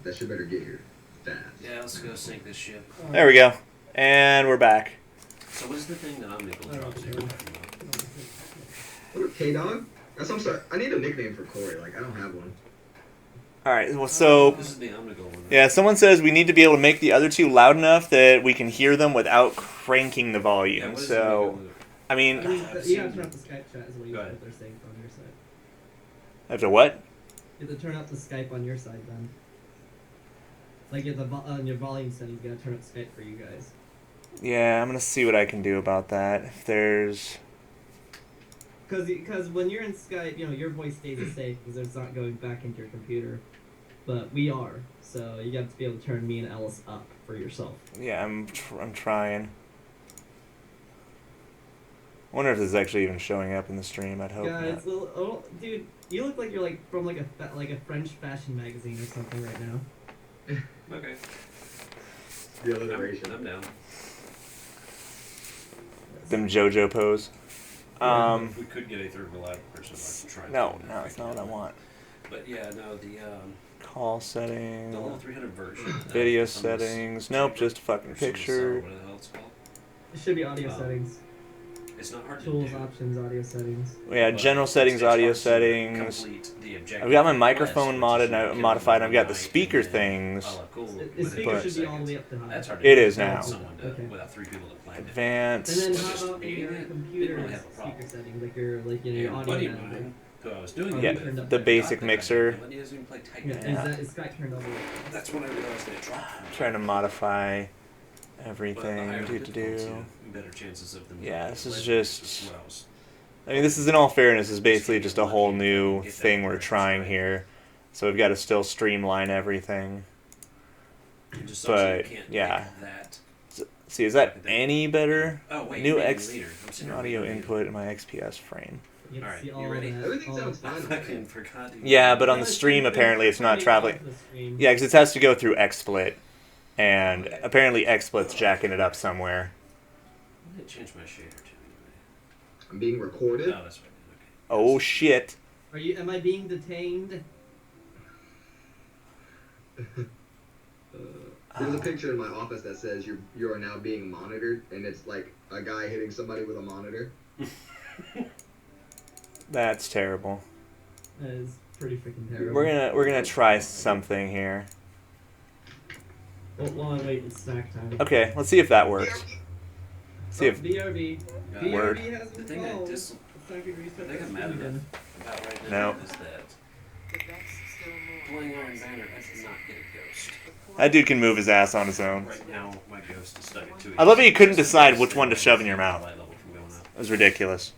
That shit better get here fast. Yeah, let's go sink this ship. There we go. And we're back. So what is the thing that Omnicle drops here? What, K-Dog? I'm sorry. I need a nickname for Corey. Like, I don't have one. Alright, well, so... This is the Omnicle one. Yeah, someone says we need to be able to make the other two loud enough that we can hear them without cranking the volume. So, I mean... You have to turn up the Skype chat is what they're saying on your side. After what? You have to turn up the Skype on your side then. Like on your volume settings, you gotta turn up Skype for you guys. Yeah, I'm gonna see what I can do about that. If there's... Because when you're in Skype, you know, your voice stays safe because it's not going back into your computer. But we are, so you got to be able to turn me and Ellis up for yourself. Yeah, I'm trying. I wonder if this is actually even showing up in the stream. I'd hope not. It's dude, you look like you're like from like a French fashion magazine or something right now. Okay. The alliteration. I'm down. Them JoJo pose. If we could get a third reliable person, I'd try. No, that's not what I want. But yeah, no, the call settings. the level 300 version. Video settings. Nope, just a fucking picture. What the hell it's called? It should be audio settings. It's not hard to Tools, do. options, audio settings. Yeah, general settings, audio settings. I've got my microphone modified. I've got the speaker things. The speaker should be all the way up to high. That's hard It is now. Without 3 people to plan it. Advanced. And then how about in your computer speaker settings, like your your audio manager? Who I was doing Yeah, the basic mixer. Yeah, is Skype turned all the way up? That's when I realized that it dropped. I'm trying to modify everything. Better chances of them. Yeah, this is just... I mean, this is, in all fairness, is basically just a whole new thing we're trying here. So we've got to still streamline everything. But, yeah. See, is that any better? New audio input in my XPS frame. Alright, you ready? Everything sounds fine. Yeah, but on the stream, apparently, it's not traveling. Yeah, because it has to go through XSplit. And apparently XSplit's jacking it up somewhere. I didn't change my shader too. I'm being recorded. No, that's right. Okay. Oh, shit. Am I being detained? There's a picture in my office that says you are now being monitored, and it's like a guy hitting somebody with a monitor. That's terrible. That is pretty freaking terrible. We're gonna try something here. Well, while I wait, it's snack time. Okay, let's see if that works. See if BRB. Word. BRB has The thing that I got mad about right now is that pulling Iron Banner, I did not get a ghost. that dude can move his ass on his own. Right now, my ghost is stuck at 2. I love that you couldn't decide which one to shove in your mouth. It was ridiculous.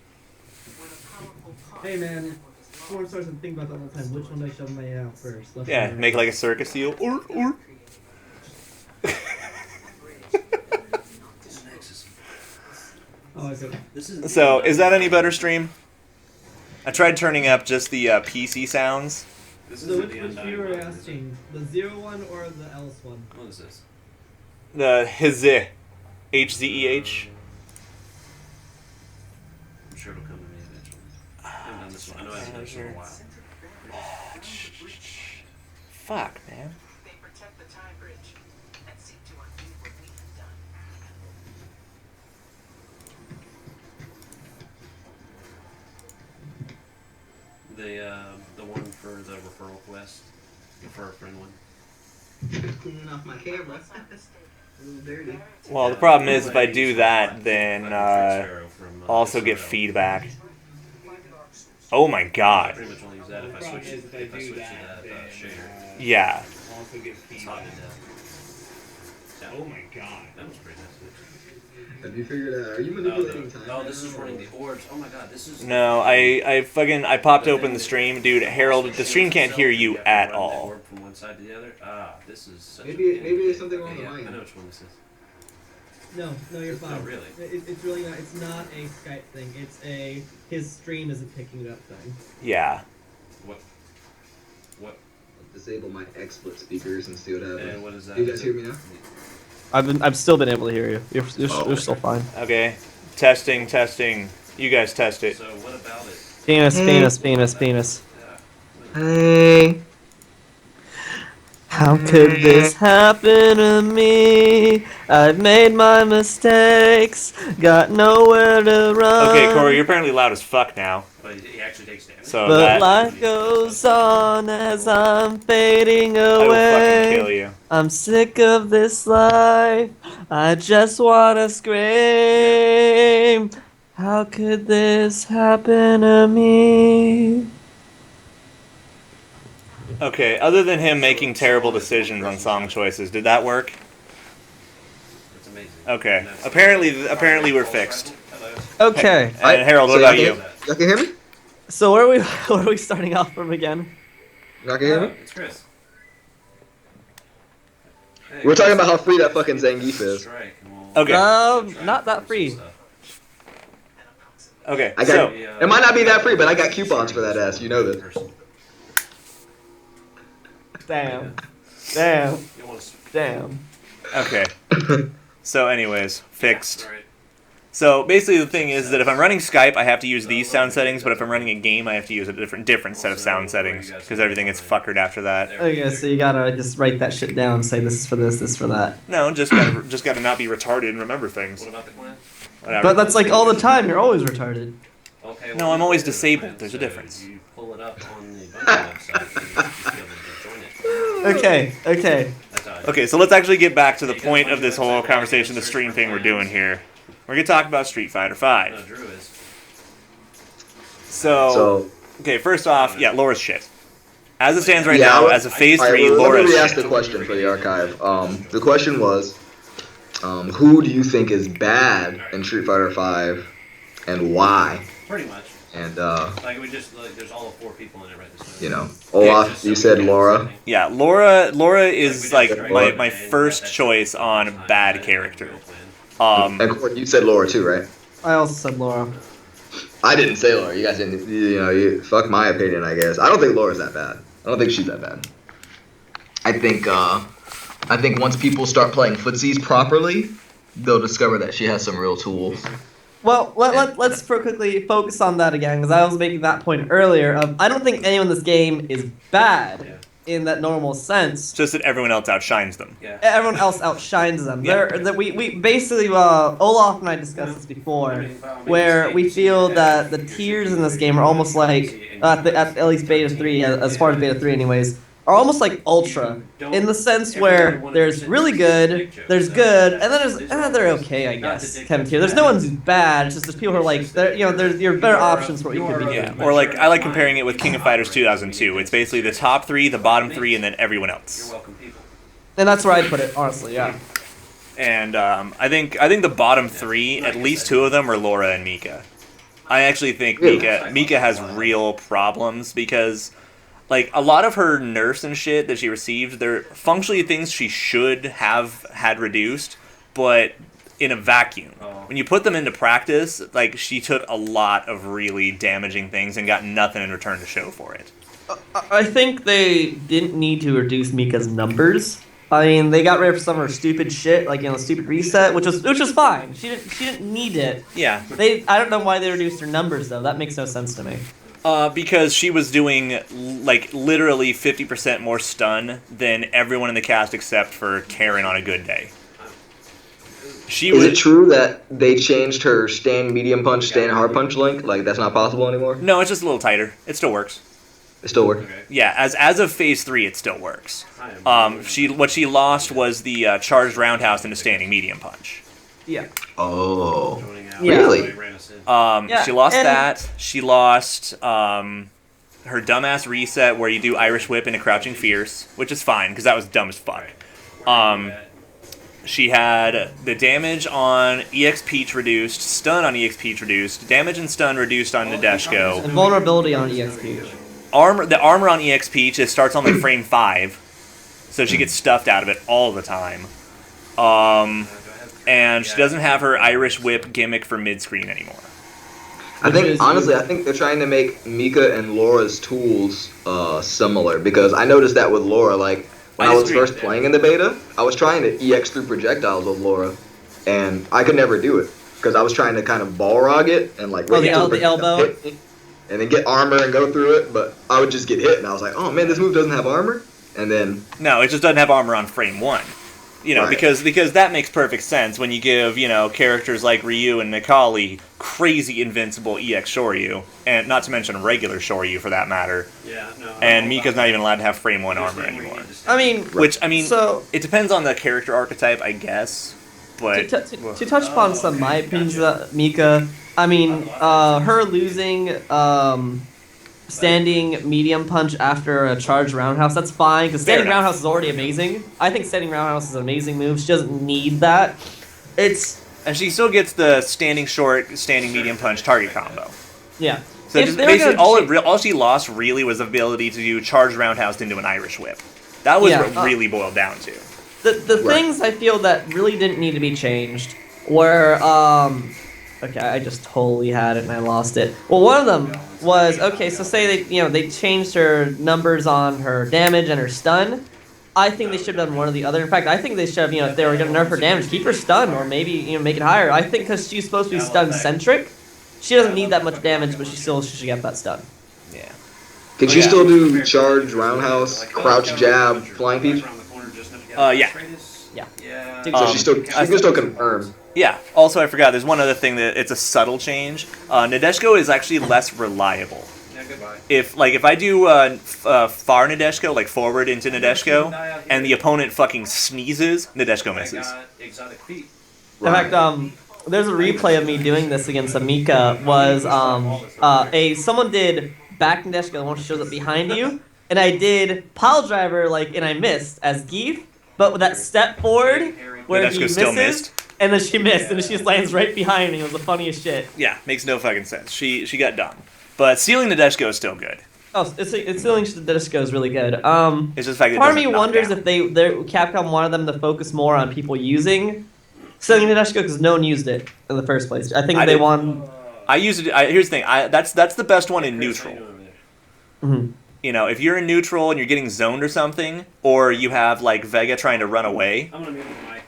Hey man, porn stars and think about that all the time. Which one do I shove in my out first? Left Yeah, or right? make like a circus seal. Or. Oh, I see. So, is that any better, stream? I tried turning up just the PC sounds. So which viewer are asking? The 0 one or the else one? What is this? The Hzeh. H-Z-E-H. I'm sure it'll come to me eventually. I haven't done this one. I know I haven't done this one in a while. Fuck, man. They protect the time bridge and seek to undo what we have done. The one for the referral quest, the for a friend one. Cleaning off my camera. A little dirty. Well, the problem is if I do that, then I'll also get feedback. Oh my I god. pretty much only use that if I switch it to that shader. Yeah. It's hot to death. Yeah. Oh my god. That was pretty nice. Have you figured out? Are you manipulating time? Oh, this is running the orbs. Oh my god, this is... No, I popped open the stream, dude. Harold, the stream can't hear you at all. Orb from one side to the other. Ah, this is such Maybe there's something wrong with yeah, mine. I know which one this is. No, you're fine. Oh, really? It's really not. It's not a Skype thing. It's his stream isn't picking it up thing. Yeah. What? I'll disable my XSplit speakers and see what happens. And what is that? Do you guys hear me now? I've still been able to hear you. You're still fine. Okay. Testing. You guys test it. So what about it? Penis. Yeah. Hey. How could this happen to me? I've made my mistakes, got nowhere to run. Okay, Corey, you're apparently loud as fuck now. But he actually takes damage. So But that life goes on as I'm fading I will fucking kill away. you. I'm sick of this life. I just wanna scream. How could this happen to me? Okay, other than him making terrible decisions on song choices, did that work? It's amazing. Okay. Apparently we're fixed. Okay. And Harold, what So about y'all you? Y'all can hear me? So where are we starting off from again? Y'all can hear me? It's Chris. Hey, We're talking about how free that fucking Zangief is. strike, and we'll- Okay. Not that free. Okay, I so got. It might not be that free, but I got coupons for that ass. You know this. Damn. Damn. You want to- Damn. okay. So anyways, fixed. Right. So basically the thing is that if I'm running Skype, I have to use these sound settings, but if I'm running a game, I have to use a different set of sound settings because everything gets fuckered after that. Okay, so you gotta just write that shit down. Say this is for this for that. No, just gotta not be retarded and remember things. What about the clan? Whatever. But that's like all the time. You're always retarded. Okay, No, I'm always disabled. There's a difference. You pull it up on the Bungie website and you just be able to join it. Okay. Okay. That's how I Okay, so let's actually get back to the point of this whole conversation, the stream thing we're doing here. We're gonna talk about Street Fighter No, V. Drew is. So, okay, first off, yeah, Laura's shit. As it stands right Yeah, now, I- as a Phase All right, 3, well, let Laura's me re-ask shit. the question for the archive. The question was, who do you think is bad in Street Fighter V, and why? Pretty much. And Like we just like there's all 4 people in it right this minute. you know, Olaf, you said Laura. Yeah, Laura is like my first choice on bad character. And Court, you said Laura too, right? I also said Laura. I didn't say Laura. You guys didn't. You fuck my opinion, I guess. I don't think Laura's that bad. I don't think she's that bad. I think once people start playing footsies properly, they'll discover that she has some real tools. Well, let's quickly focus on that again, because I was making that point earlier. I don't think anyone in this game is bad in that normal sense. It's just that everyone else outshines them. Yeah. Everyone else outshines them. Yeah. We basically, Olaf and I discussed this before, where we feel that the tiers in this game are almost like, at least Beta 3, as far as Beta 3 anyways, are almost like Ultra, in the sense where there's really good, there's good, and then they're okay, I guess, kind of tier. There's no one's bad, it's just there's people who are like, there's your better options for what you could be doing. Yeah, or like I like comparing it with King of Fighters 2002. It's basically the top 3, the bottom 3, and then everyone You're else. welcome, people. And that's where I'd put it, honestly, yeah. And I think the bottom 3, at least 2 of them are Laura and Mika. I actually think Mika has real problems because, like, a lot of her nerfs and shit that she received, they're functionally things she should have had reduced, but in a vacuum. When you put them into practice, like, she took a lot of really damaging things and got nothing in return to show for it. I think they didn't need to reduce Mika's numbers. I mean, they got rid of some of her stupid shit, like, the stupid reset, which was fine. She didn't need it. Yeah. I don't know why they reduced her numbers though. That makes no sense to me. Because she was doing, like, literally 50% more stun than everyone in the cast except for Karen on a good day. Is it true that they changed her stand medium punch, stand hard punch link? Like, that's not possible anymore? No, it's just a little tighter. It still works. It still works? Okay. Yeah, as of Phase 3, it still works. What she lost was the charged roundhouse into standing medium punch. Yeah. Oh. Yeah. Really? She lost that. She lost her dumbass reset where you do Irish Whip into Crouching Fierce, which is fine, because that was dumb as fuck. She had the damage on EX Peach reduced, stun on EX Peach reduced, damage and stun reduced on Nadeshko. And vulnerability on EXP. The armor on EX Peach, it starts on like frame 5, so she gets stuffed out of it all the time. And she doesn't have her Irish Whip gimmick for mid-screen anymore. I think they're trying to make Mika and Laura's tools similar, because I noticed that with Laura, like, when I was first playing in the beta, I was trying to EX through projectiles with Laura, and I could never do it, because I was trying to kind of ball rog it, and like, the elbow? and then get armor and go through it, but I would just get hit, and I was like, oh man, this move doesn't have armor? and then No, it just doesn't have armor on frame 1. You know, Right. because that makes perfect sense when you give, you know, characters like Ryu and Nikali crazy invincible EX Shoryu, and not to mention regular Shoryu for that matter. Yeah, no. And Mika's not even allowed to have frame 1 armor anymore. I mean, Which, I mean, so it depends on the character archetype, I guess. But to touch upon some of my opinions about Mika, I mean, her losing standing medium punch after a charged roundhouse, that's fine, because standing enough. roundhouse is already amazing. I think standing roundhouse is an amazing move. She doesn't need that. and she still gets the standing short, standing medium punch target combo. Yeah. So If just they were basically, gonna all she lost really was the ability to do charged roundhouse into an Irish whip. That was Yeah, what it really boiled down to. The Right. things I feel that really didn't need to be changed were okay, I just totally had it and I lost it. Well, one of them was okay. So say they changed her numbers on her damage and her stun. I think they should have done one or the other. In fact, I think they should have, if they were going to nerf her damage, keep her stun or maybe make it higher. I think because she's supposed to be stun centric, she doesn't need that much damage, but she still should get that stun. Yeah. can she still do charge, roundhouse, crouch, jab, flying peach? Yeah. Yeah. So she can still confirm. Yeah. Also, I forgot. There's one other thing that it's a subtle change. Nadeshiko is actually less reliable. Yeah, goodbye. If I do far Nadeshiko, like forward into Nadeshiko, and the opponent fucking sneezes, Nadeshiko misses. Exotic feet. In fact, there's a replay of me doing this against Amika. Was someone did back Nadeshiko, the one who shows up behind you, and I did pile driver and I missed as Geef, but with that step forward where he Nadeshiko still misses, missed. and then she missed, and she just lands right behind me. It was the funniest shit. Yeah, makes no fucking sense. She got done. But sealing Nadeshiko is still good. Oh, it's feeling Nadeshiko is really good. It's just the fact that it Part of me doesn't knock wonders down. if Capcom wanted them to focus more on people using sealing Nadeshiko because no one used it in the first place. I think I they did. want. I use it. Here's the thing. That's the best one in neutral. Mhm. You know, if you're in neutral and you're getting zoned or something, or you have like Vega trying to run away,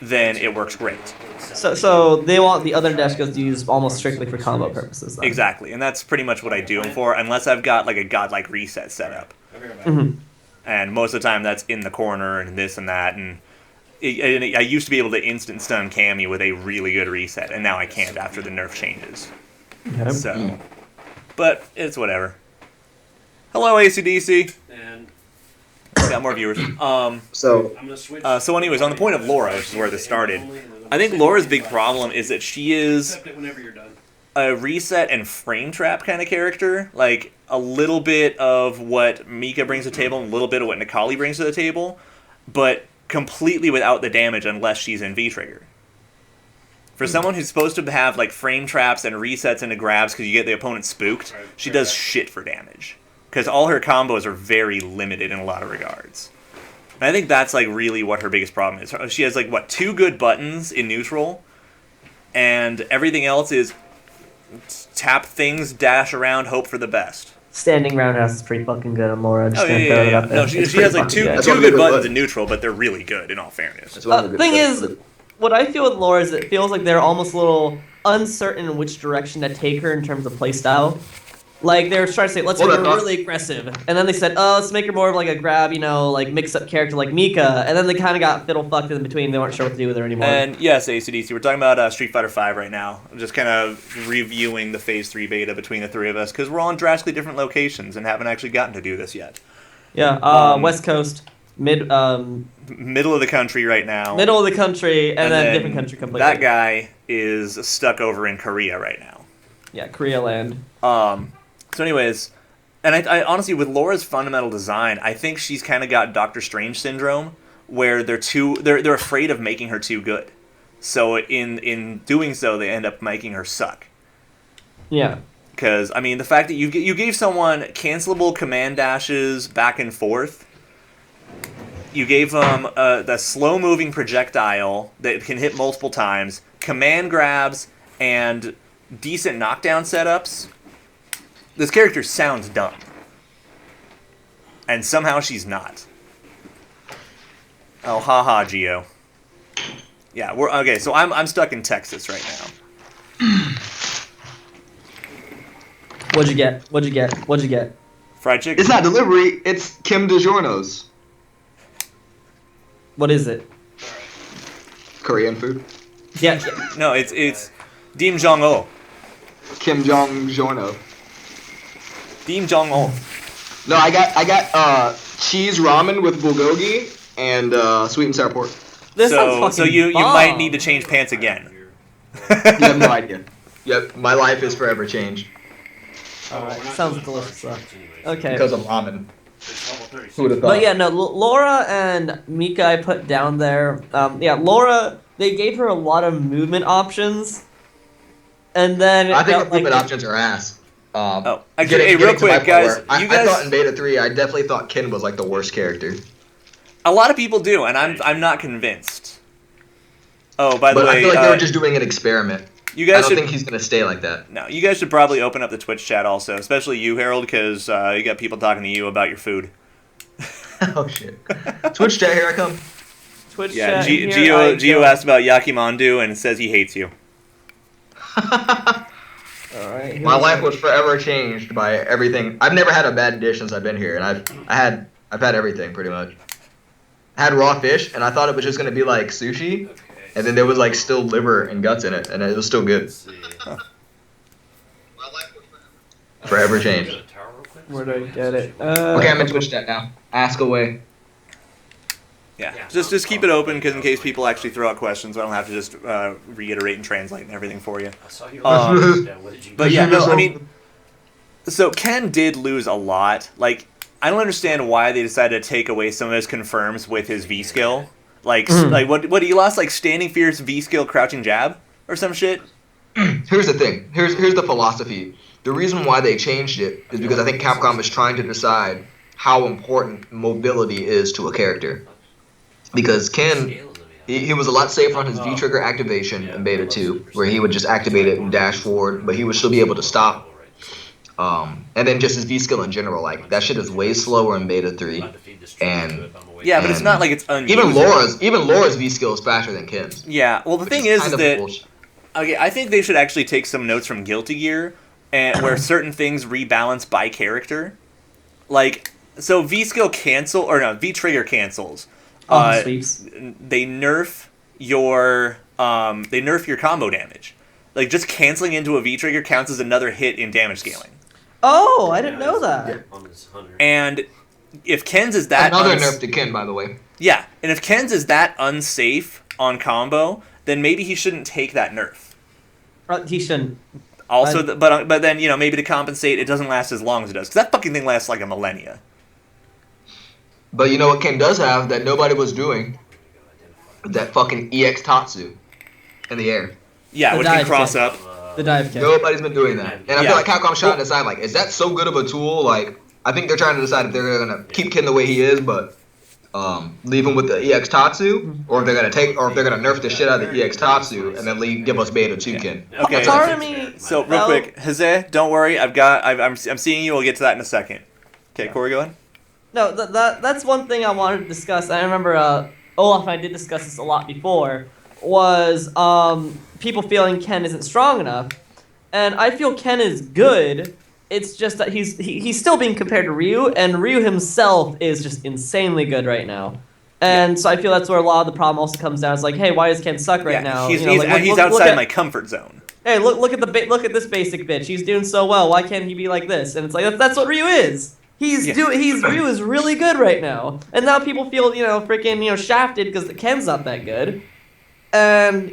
then it works great. So they want the other Nadeshikos to use almost strictly for combo purposes. Then. Exactly, and that's pretty much what I do them for, unless I've got like a godlike reset set up. Mhm. And most of the time that's in the corner and this and that, and I used to be able to instant stun Cammy with a really good reset, and now I can't after the nerf changes. Okay. So, but it's whatever. Hello, ACDC. And Got more viewers. So I'm gonna switch. So anyways, on the point of Laura, which is where this started, I think Laura's big problem is that she is Accept it whenever you're done. a reset and frame trap kind of character. Like, a little bit of what Mika brings to the table and a little bit of what Nikali brings to the table, but completely without the damage unless she's in V-Trigger. For someone who's supposed to have, like, frame traps and resets into grabs because you get the opponent spooked, she does shit for damage. Because all her combos are very limited in a lot of regards. And I think that's, like, really what her biggest problem is. She has, like, 2 good buttons in neutral, and everything else is tap things, dash around, hope for the best. Standing roundhouse is pretty fucking good on Laura. Just Oh, gonna yeah, throw yeah, it yeah. up there. No, It's she pretty has, like, fucking two good. That's one good of the good buttons buttons. in neutral, but they're really good, in all fairness. that's one of the Thing good- is, what I feel with Laura is it feels like they're almost a little uncertain in which direction to take her in terms of playstyle. Like, they were trying to say, let's Well, make her that's- really aggressive. And then they said, oh, let's make her more of like a grab, like mix-up character like Mika. And then they kind of got fiddle-fucked in between. They weren't sure what to do with her anymore. And yes, ACDC, we're talking about Street Fighter V right now. Just kind of reviewing the Phase 3 beta between the three of us, because we're all in drastically different locations and haven't actually gotten to do this yet. Yeah, West Coast, middle Middle of the country right now. of the country, and then different country completely. That guy is stuck over in Korea right now. Yeah, Korea land. So anyways, and I honestly, with Laura's fundamental design, I think she's kind of got Doctor Strange syndrome, where they're afraid of making her too good. So in doing so, they end up making her suck. Yeah. Because, I mean, the fact that you gave someone cancelable command dashes back and forth, you gave them the slow-moving projectile that can hit multiple times, command grabs, and decent knockdown setups. This character sounds dumb. And somehow she's not. Oh, haha, Geo. Yeah, okay, so I'm stuck in Texas right now. What'd you get? Fried chicken. It's not delivery. It's Kim DiGiorno's. What is it? Korean food. Yeah. No, it's Dim Jong-oh. Kim Jong Jono. Dim Jong-oh. No, I got cheese ramen with bulgogi and sweet and sour pork. This sounds So fucking you bomb. might need to change pants again. You have no idea. Yep, my life is forever changed Alright, sounds delicious though. Okay. because of ramen. Who would have thought? But yeah, no, Laura and Mika I put down there. Yeah, Laura, they gave her a lot of movement options. And then I think felt her movement like options are ass. Actually, hey, real getting to my quick, point guys. where You I guys, thought in Beta 3, I definitely thought Ken was like the worst character. a lot of people do, and I'm not convinced. Oh, by the But way, I feel like they were just doing an experiment. you I guys don't should think he's going to stay like that. no, you guys should probably open up the Twitch chat also, especially you, Harold, because you got people talking to you about your food. Oh, shit. Twitch chat, here I come. Twitch Yeah, chat, here I Gio go. asked about Yakimandu and says he hates you. Alright. My life was forever changed by everything. I've never had a bad dish since I've been here, and I've had everything pretty much. I had raw fish, and I thought it was just gonna be like sushi, and then there was like still liver and guts in it, and it was still good. Forever changed. Where do I get it? Okay, I'm in Twitch chat now. Ask away. Yeah, just keep it open, because in case people actually throw out questions, I don't have to just reiterate and translate and everything for you. But yeah, no, I mean, so Ken did lose a lot. Like, I don't understand why they decided to take away some of his confirms with his V skill. Like, like what he lost, like standing fierce, V skill, crouching jab, or some shit. Here's the thing. Here's the philosophy. The reason why they changed it is because I think Capcom is trying to decide how important mobility is to a character. Because Ken, he was a lot safer on his V-trigger activation in Beta 2, where he would just activate it and dash forward, but he would still be able to stop. And then just his V-skill in general, like, that shit is way slower in Beta 3. And Yeah, but it's not like it's unusable. even Laura's V-skill is faster than Ken's. Yeah, well, the thing It's is kind of that bullshit. okay, I think they should actually take some notes from Guilty Gear, and where certain things rebalance by character. Like, so V skill cancel, or no, V trigger cancels. Sweeps. They nerf your combo damage. Like, just canceling into a V trigger counts as another hit in damage scaling. Oh, I didn't know that. And if Ken's is that Another nerf to Ken, by the way. yeah, and if Ken's is that unsafe on combo, then maybe he shouldn't take that nerf. He shouldn't. Also, but then, you know, maybe to compensate, it doesn't last as long as it does. Because that fucking thing lasts like a millennia. But you know what Ken does have that nobody was doing? That fucking EX Tatsu in the air. Yeah, The which can dive cross kick. up. The dive kick. Nobody's been doing that. And I Yeah. feel like Capcom shot to decide, like, is that so good of a tool? Like, I think they're trying to decide if they're going to keep Ken the way he is, but leave him with the EX Tatsu, or if they're going to nerf the shit out of the EX Tatsu and then give us Beta 2 Ken. Okay. Part of me. So, real felt- quick, Jose, don't worry. I'm seeing you. We'll get to that in a second. Okay, Corey, go ahead. No, that's one thing I wanted to discuss. I remember Olaf and I did discuss this a lot before. Was people feeling Ken isn't strong enough, and I feel Ken is good. It's just that he's still being compared to Ryu, and Ryu himself is just insanely good right now. And so I feel that's where a lot of the problem also comes down. It's like, hey, why does Ken suck right now? He's, You know, he's, like, he's look outside at- my comfort zone. Hey, look at look at this basic bitch. He's doing so well. Why can't he be like this? And it's like that's what Ryu is. Ryu is really good right now. And now people feel, freaking, shafted because Ken's not that good. And,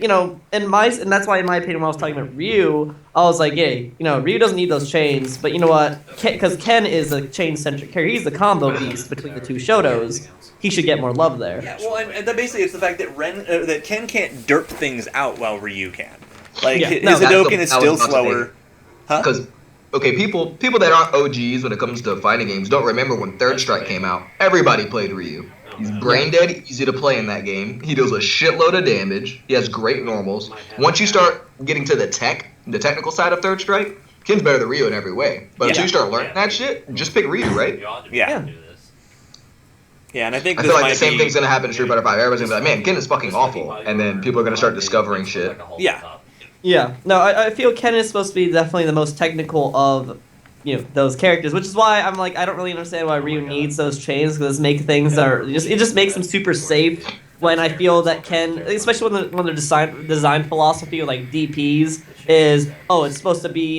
and that's why in my opinion when I was talking about Ryu, I was like, hey, Ryu doesn't need those chains, but you know what? Because Ken is a chain-centric character. He's the combo beast between the two Shotos. He should get more love there. Yeah, well, and then basically it's the fact that that Ken can't derp things out while Ryu can. Like, Yeah, his no, Hadouken is I was still about to slower. Huh? Because, okay, people that aren't OGs when it comes to fighting games don't remember when Third Strike came out. Everybody played Ryu. He's brain dead, easy to play in that game. He does a shitload of damage. He has great normals. Once you start getting to the technical side of Third Strike, Ken's better than Ryu in every way. But until you start learning that shit, just pick Ryu, right? Yeah. Yeah, and I think I this feel like might the same be... thing's gonna happen in Street Fighter 5. Everybody's gonna be like, man, Ken is fucking awful. And then people are gonna start discovering shit. Yeah. Yeah, no, I feel Ken is supposed to be definitely the most technical of, those characters, which is why I'm like, I don't really understand why Ryu needs those chains, because it just makes them super safe when I feel that Ken, especially when their design philosophy with like DPs is, oh, it's supposed to be,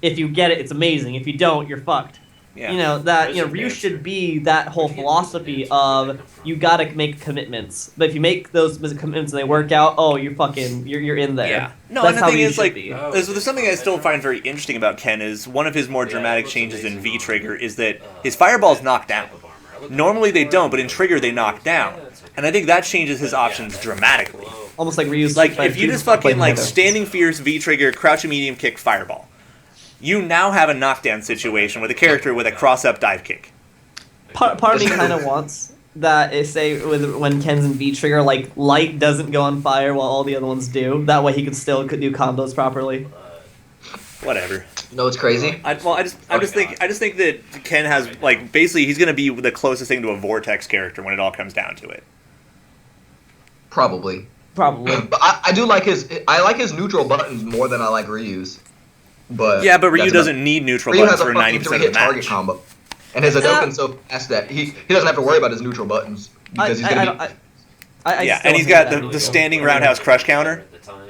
if you get it, it's amazing. If you don't, you're fucked. Yeah. Ryu should be that whole philosophy of you gotta make commitments. But if you make those commitments and they work out, oh, you're in there. Yeah. No, That's and the how thing Ryu is, should like, be. there's something I still find very interesting about Ken is one of his more dramatic changes in V-Trigger is that his fireballs knock down. Normally they don't, but in Trigger they knock down. And I think that changes his options dramatically. Almost like Ryu's. Like, if you just fucking, like, standing fierce, V-Trigger, crouching medium kick, fireball. You now have a knockdown situation with a character with a cross-up dive kick. Part of me kind of wants that, when Ken's in V-Trigger, like, light doesn't go on fire while all the other ones do. That way he could do combos properly. Whatever. You know what's crazy? I just think that Ken has, like, basically he's gonna be the closest thing to a Vortex character when it all comes down to it. Probably. Probably. But I do like his neutral buttons more than I like Ryu's. But yeah, but Ryu doesn't need neutral buttons for 90% of the target match. combo, and his Hadouken's so fast that he doesn't have to worry about his neutral buttons because he's gonna be. Yeah, and he's got the standing roundhouse crush counter.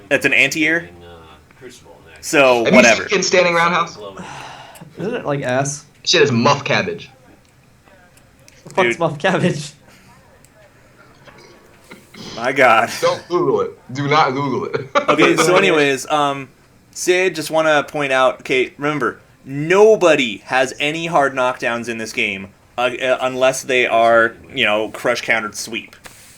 That's an anti-air. So Have whatever. you seen standing roundhouse? Isn't it like ass? Shit is muff cabbage. Fuck's muff cabbage. My God. Don't Google it. Do not Google it. Okay, so anyways, Sid, just want to point out, okay, remember, nobody has any hard knockdowns in this game unless they are, crush countered sweep.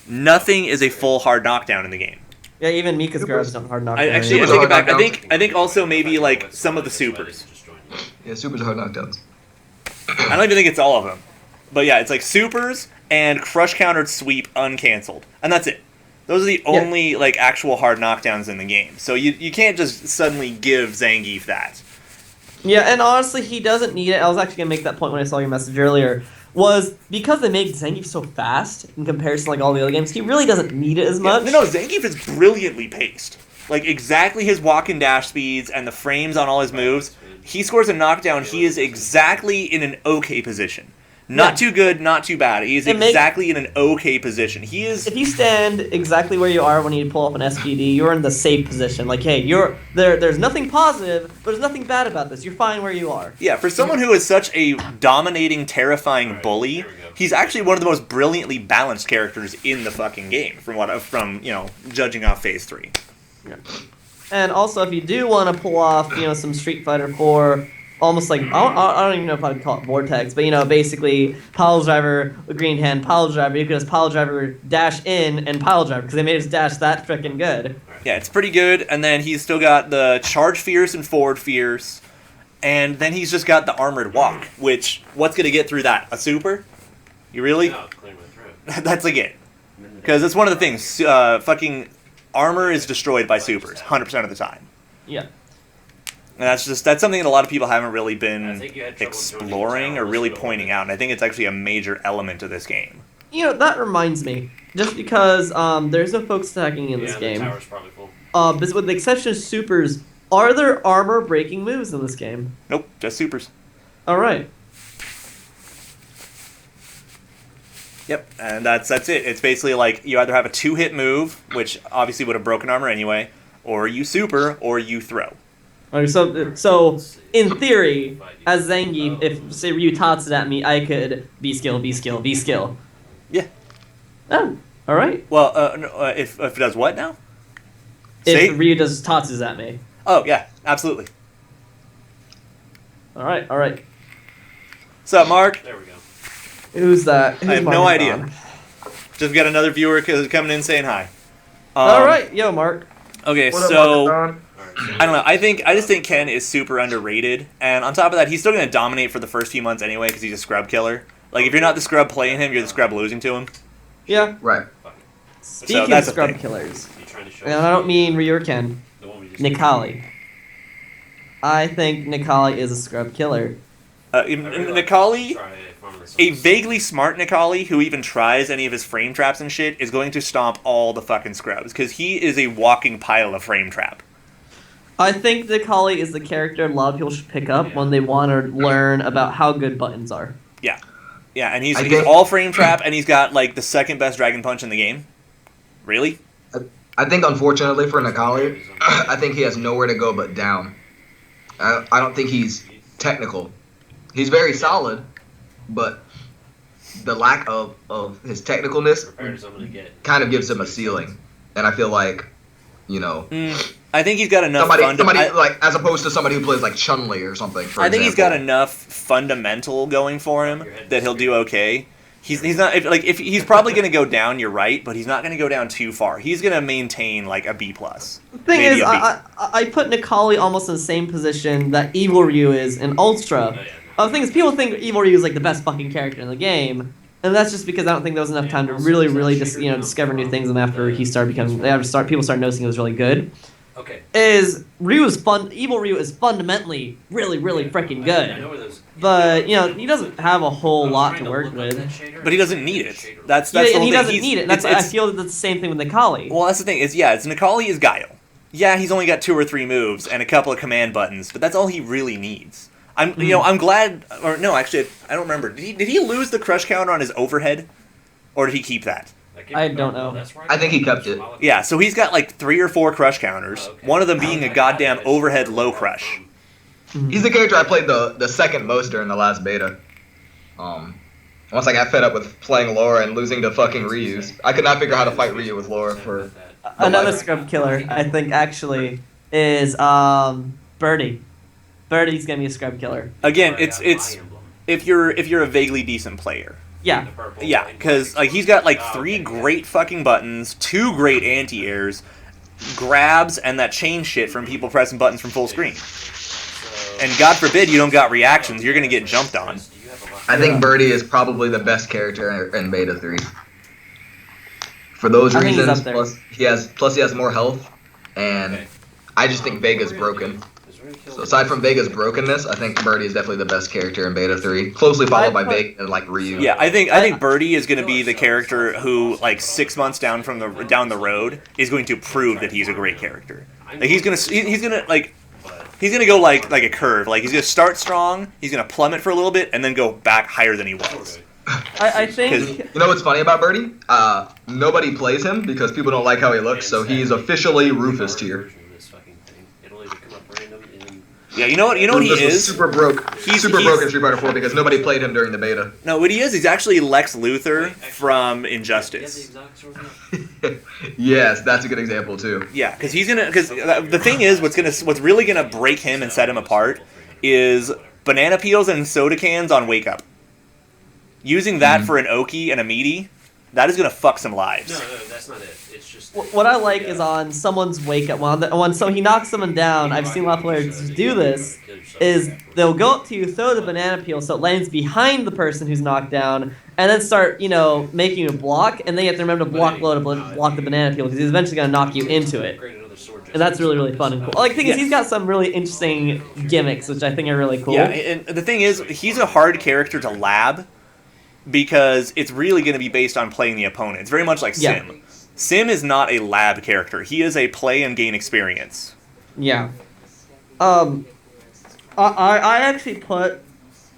Nothing is a full hard knockdown in the game. Yeah, even Mika's grabs don't hard knockdown. I take it back. I think also maybe like some of the supers. Yeah, supers are hard knockdowns. I don't even think it's all of them. But yeah, it's like supers and crush countered sweep uncancelled. And that's it. Those are the only like actual hard knockdowns in the game. So you can't just suddenly give Zangief that. Yeah, and honestly, he doesn't need it. I was actually going to make that point when I saw your message earlier. Was because they made Zangief so fast in comparison to like all the other games, he really doesn't need it as much. No, Zangief is brilliantly paced. Like exactly his walk and dash speeds and the frames on all his moves. He scores a knockdown, he is exactly in an okay position. Not too good, not too bad. He is exactly in an okay position. He is. If you stand exactly where you are when you pull off an SVD, you're in the safe position. Like, hey, you're there. There's nothing positive, but there's nothing bad about this. You're fine where you are. Yeah, for someone who is such a dominating, terrifying bully, he's actually one of the most brilliantly balanced characters in the fucking game. From judging off Phase 3. Yeah. And also, if you do want to pull off, some Street Fighter 4. Almost like, I don't even know if I'd call it Vortex, but basically, pile driver, green hand, pile driver, you could just pile driver, dash in, and pile driver, because they made his dash that freaking good. Yeah, it's pretty good, and then he's still got the charge fierce and forward fierce, and then he's just got the armored walk, which, what's going to get through that? A super? You really? No, clear my throat. That's like it. Because it's one of the things, fucking armor is destroyed by supers, 100% of the time. Yeah. And that's something that a lot of people haven't really been exploring or really pointing out, and I think it's actually a major element of this game. That reminds me, just because there's no focus attacking in this game, the tower's probably full. but with the exception of supers, are there armor breaking moves in this game? Nope, just supers. All right. Yep, and that's it. It's basically like you either have a 2-hit move, which obviously would have broken armor anyway, or you super, or you throw. So in theory, as Zangief, if say Ryu tots it at me, I could B-skill, B-skill, B-skill. Yeah. Oh, all right. Well, if it does what now? If Ryu does tots at me. Oh yeah, absolutely. All right. What's up, Mark? There we go. Who's that? I have no idea. Just got another viewer coming in saying hi. All right, yo, Mark. Okay, so I don't know. I just think Ken is super underrated, and on top of that, he's still going to dominate for the first few months anyway because he's a scrub killer. Like if you're not the scrub playing him, you're the scrub losing to him. Yeah. Right. Speaking of scrub killers, and I don't mean Ryu or Ken, Nikali. I think Nikali is a scrub killer. Nikali, a vaguely smart Nikali who even tries any of his frame traps and shit, is going to stomp all the fucking scrubs because he is a walking pile of frame trap. I think Nikali is the character a lot of people should pick up when they want to learn about how good buttons are. Yeah, and he's all frame trap, and he's got like the second best dragon punch in the game. Really? I think, unfortunately for Nikali, I think he has nowhere to go but down. I don't think he's technical. He's very solid, but the lack of his technicalness kind of gives him a ceiling. And I feel like, you know, I think he's got enough. Somebody like as opposed to somebody who plays like Chun-Li or something. I think he's got enough fundamental going for him that he'll do okay. He's not if he's probably going to go down. You're right, but he's not going to go down too far. He's going to maintain like a B+. The thing is, I put Nikali almost in the same position that Evil Ryu is in Ultra. The thing is, people think Evil Ryu is like the best fucking character in the game, and that's just because I don't think there was enough time to really just discover new things. And after he started becoming, people started noticing he was really good. Okay. Evil Ryu is fundamentally really freaking good. But he doesn't have a whole lot to work with. But he doesn't need it. That's the and whole he thing. doesn't need it. I feel that that's the same thing with Nikali. Well, that's the thing. Nikali is Guile. Yeah, he's only got 2 or 3 moves and a couple of command buttons, but that's all he really needs. I'm glad. Or no, actually, I don't remember. Did he lose the crush counter on his overhead, or did he keep that? I don't know. I think he kept it. Yeah, so he's got like 3 or 4 crush counters. One of them being a goddamn overhead low crush. He's the character I played the second most during the last beta. Once I got fed up with playing Laura and losing to fucking Ryu's, I could not figure out how to fight Ryu with Laura for. Another scrub killer, I think, actually, is Birdie. Birdie's gonna be a scrub killer. Again, it's if you're a vaguely decent player. Yeah. Yeah, because like he's got like 3 great fucking buttons, 2 great anti-airs, grabs, and that chain shit from people pressing buttons from full screen. And God forbid you don't got reactions, you're gonna get jumped on. I think Birdie is probably the best character in Beta 3. For those reasons, plus he has more health, and I just think Vega's broken. So aside from Vega's brokenness, I think Birdie is definitely the best character in Beta 3, closely followed by Vega and like Ryu. Yeah, I think Birdie is going to be the character who, like 6 months down the road, is going to prove that he's a great character. Like he's gonna go like a curve. Like he's gonna start strong, he's gonna plummet for a little bit, and then go back higher than he was. I think. You know what's funny about Birdie? Nobody plays him because people don't like how he looks, so he's officially Rufus tier. Yeah, you know what he is? Super broke. He's super broke in Street Fighter 4 because nobody played him during the beta. No, what he is, he's actually Lex Luthor from Injustice. Yes, that's a good example too. Yeah, because the thing is, what's really gonna break him and set him apart is banana peels and soda cans on Wake Up. Using that for an Oki and a meaty, that is gonna fuck some lives. No, that's not it. It's just what I like is on someone's wake up when he knocks someone down. I've seen a lot of players do this. Is they'll go up to you, throw the banana peel so it lands behind the person who's knocked down, and then start making a block, and then you have to remember to block the banana peel because he's eventually gonna knock you into it. And that's really fun and cool. Like the thing is, he's got some really interesting gimmicks, which I think are really cool. Yeah, and the thing is, he's a hard character to lab because it's really going to be based on playing the opponent. It's very much like Sim. Yeah. Sim is not a lab character. He is a play and gain experience. Yeah. I actually put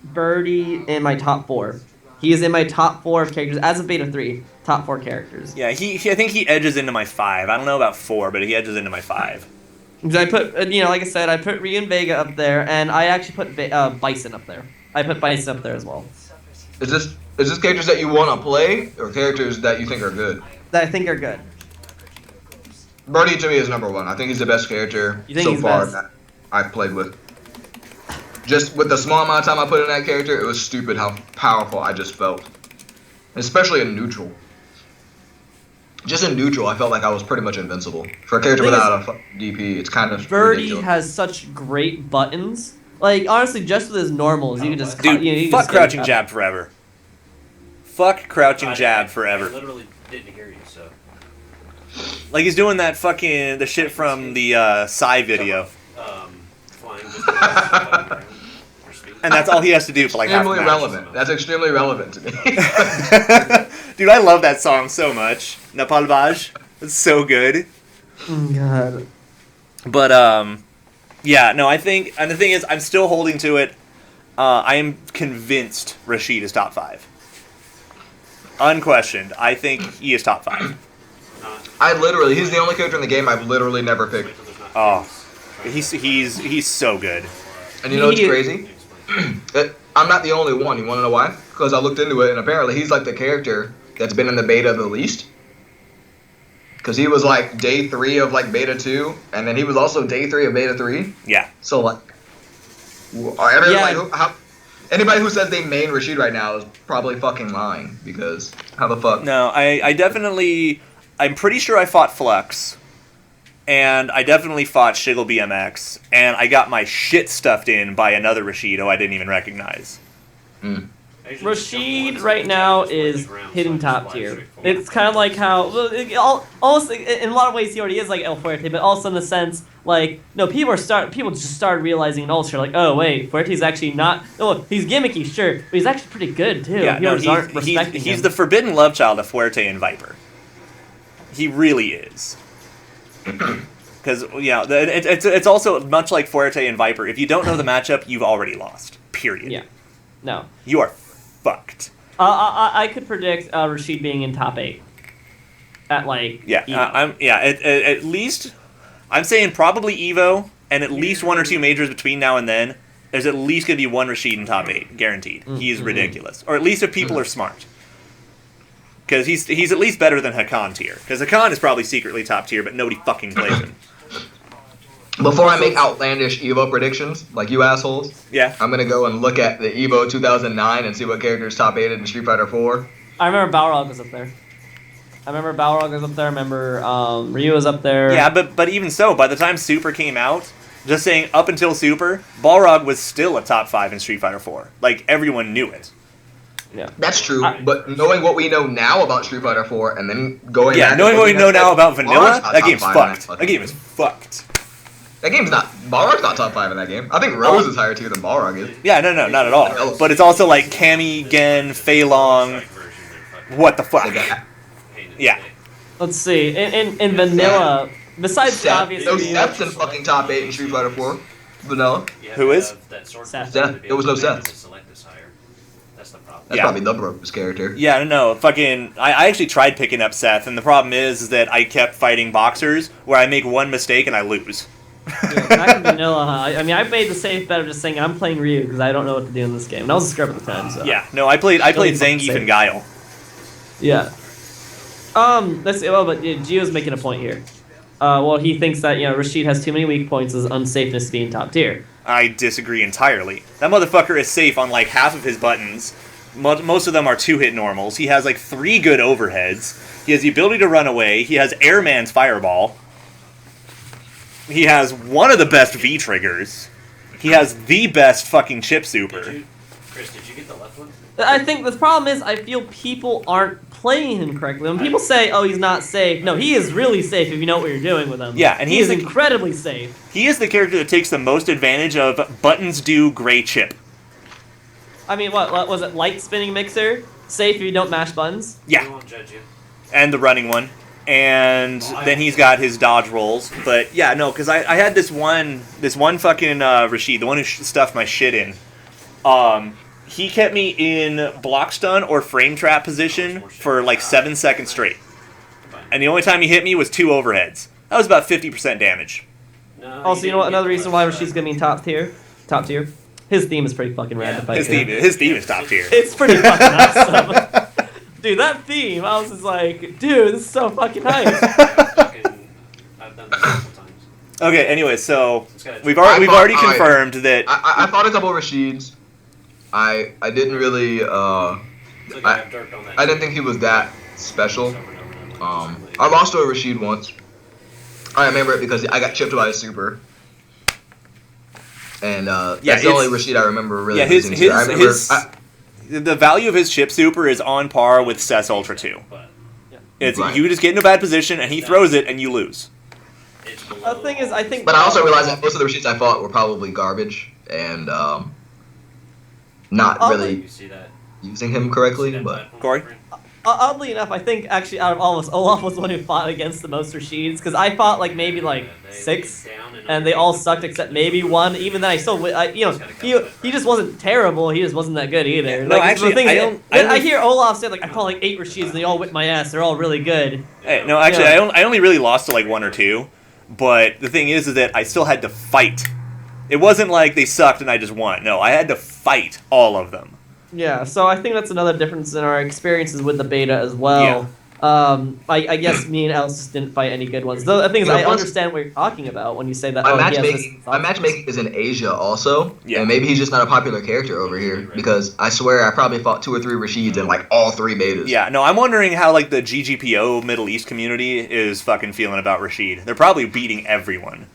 Birdie in my top 4. He is in my top 4 of characters as of Beta 3. Top 4 characters. Yeah, I think he edges into my 5. I don't know about 4, but he edges into my 5. I put, like I said, I put Ryu and Vega up there, and I actually put Bison up there. I put Bison up there as well. Is this characters that you want to play, or characters that you think are good? That I think are good. Birdie to me is number 1. I think he's the best character so far that I've played with. Just with the small amount of time I put in that character, it was stupid how powerful I just felt. Especially in neutral. Just in neutral, I felt like I was pretty much invincible. For a character without a DP, it's kind of Birdie ridiculous. has such great buttons. Like, honestly, just with his normals, you can just... Dude, fuck crouching jab forever. Fuck crouching jab forever. I literally didn't hear you, so... Like he's doing that fucking... the shit from the Psy video. Flying and that's all he has to do for like half a match. Relevant. That's extremely relevant to me. Dude, I love that song so much. Napalvaj. It's so good. God. But, yeah, no, I think... And the thing is, I'm still holding to it. I am convinced Rashid is top 5. Unquestioned. I think he is top 5. he's the only character in the game I've literally never picked. Oh, he's so good. And you know what's crazy? I'm not the only one. You want to know why? Because I looked into it, and apparently he's like the character that's been in the beta the least. Because he was like day 3 of like beta 2, and then he was also day 3 of beta 3. Yeah. So like, anybody who says they main Rashid right now is probably fucking lying. Because how the fuck? No, I'm pretty sure I fought Flux, and I definitely fought Shiggle BMX, and I got my shit stuffed in by another Rashid who I didn't even recognize. Mm. Rashid right now is hitting top tier. It's kind of like how, almost in a lot of ways he already is like El Fuerte, but also in the sense like people just started realizing in Ultra like, oh wait, Fuerte's actually not. Oh, he's gimmicky, sure, but he's actually pretty good too. Yeah, no, he's the forbidden love child of Fuerte and Viper. He really is. Because it's also much like Fuerte and Viper. If you don't know the matchup, you've already lost. Period. Yeah. No. You are fucked. I could predict Rashid being in top 8. At like Evo. At least I'm saying probably Evo, and at least 1 or 2 majors between now and then. There's at least gonna be 1 Rashid in top 8, guaranteed. He is ridiculous, or at least if people are smart. Because he's at least better than Hakan tier. Because Hakan is probably secretly top tier, but nobody fucking plays him. Before I make outlandish Evo predictions, like you assholes, Yeah. I'm gonna go and look at the Evo 2009 and see what characters top 8 in Street Fighter 4. I remember Balrog was up there. I remember Ryu was up there. Yeah, but even so, by the time Super came out, just saying up until Super, Balrog was still a top 5 in Street Fighter 4. Like, everyone knew it. Yeah. That's true, but knowing what we know now about Street Fighter 4 and then going back... knowing what we know now about Vanilla, that game's fucked. That game is fucked. That game's not... Balrog's not top 5 in that game. I think Rose is higher tier than Balrog is. Yeah, no, not at all. But it's also like Cammy, Gen, Fei Long... What the fuck? Yeah. Let's see. In Vanilla, besides the obvious... No, Seth's in fucking top 8 in Street Fighter 4. Vanilla. Who is? Seth. There was no Seth. That's probably the Broker's character. Yeah, no, fucking... I actually tried picking up Seth, and the problem is that I kept fighting boxers where I make one mistake and I lose. Yeah, back in Vanilla, I mean, I made the safe bet of just saying I'm playing Ryu because I don't know what to do in this game. And I was a scrub at the time, so... Yeah, no, I played Zangief and Guile. Yeah. Let's see. Well, but Gio's making a point here. Well, he thinks that Rashid has too many weak points as unsafeness being top tier. I disagree entirely. That motherfucker is safe on like half of his buttons. Most of them are 2-hit normals. He has like 3 good overheads. He has the ability to run away. He has Airman's Fireball. He has one of the best V triggers. He has the best fucking chip super. Chris, did you get the left one? I think the problem is I feel people aren't playing him correctly. When people say, "Oh, he's not safe," no, he is really safe if you know what you're doing with him. Yeah, and he is incredibly safe. He is the character that takes the most advantage of buttons do gray chip. I mean, what was it? Light spinning mixer, safe if you don't mash buttons. Yeah, We won't judge you. and the running one, and then he's got his dodge rolls. But yeah, no, because I had this one fucking Rashid, the one who stuffed my shit in. He kept me in block stun or frame trap position for like 7 seconds straight. And the only time he hit me was 2 overheads. That was about 50% damage. No, Also, you know what? Another reason why Rashid's gonna be in top tier. His theme is pretty fucking rad to fight. His theme is top tier. It's pretty fucking awesome. Dude, that theme, I was just like, dude, this is so fucking nice. I've done this a couple times. Okay, anyway, so we've already confirmed that I fought a couple of Rashids. I didn't really I didn't think he was that special. I lost to a Rashid once. I remember it because I got chipped by a super. And that's the only Rashid I remember really losing to. I remember the value of his chip super is on par with Seth's Ultra 2. It's Right. you just get in a bad position and he throws it and you lose. The thing is, I think. But I also realized that most of the Rashids I fought were probably garbage and not really You see that? using him correctly. But Corey? oddly enough, I think actually out of all of us, Olaf was the one who fought against the most Rashids, because I fought like maybe like 6, and they all sucked except maybe 1. Even then, I still, he just wasn't terrible. He just wasn't that good either. No, like, actually, I hear Olaf say like I fought like 8 Rashids, and they all whipped my ass. They're all really good. Hey, no, actually, I only really lost to like 1 or 2, but the thing is that I still had to fight. It wasn't like they sucked and I just won. No, I had to fight all of them. Yeah, so I think that's another difference in our experiences with the beta as well. I guess me and Alice just didn't fight any good ones. Though the thing is, I understand what you're talking about when you say that. My matchmaking is in Asia also, and maybe he's just not a popular character over here because I swear I probably fought 2 or 3 Rashids in like all 3 betas. Yeah, no, I'm wondering how like the GGPO Middle East community is fucking feeling about Rashid. They're probably beating everyone.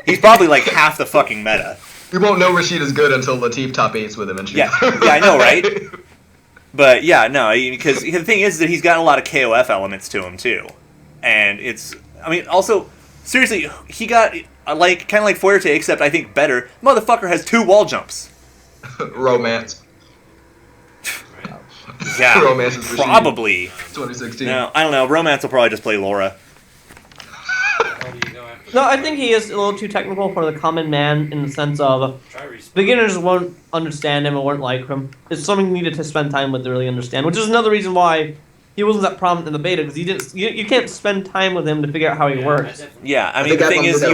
He's probably like half the fucking meta. We won't know Rashid is good until Latif top 8s with him in Street Fighter. Yeah, I know, right? But yeah, no, because the thing is that he's got a lot of KOF elements to him too, and it's, I mean, also seriously, he got like kind of like Fuerte, except I think better. Motherfucker has 2 wall jumps. Romance. Yeah, Romance is probably. 2016. No, I don't know. Romance will probably just play Laura. No, I think he is a little too technical for the common man in the sense of beginners won't understand him or won't like him. It's something you needed to spend time with to really understand, which is another reason why he wasn't that prominent in the beta, because you can't spend time with him to figure out how he works. Yeah, I mean, the thing is,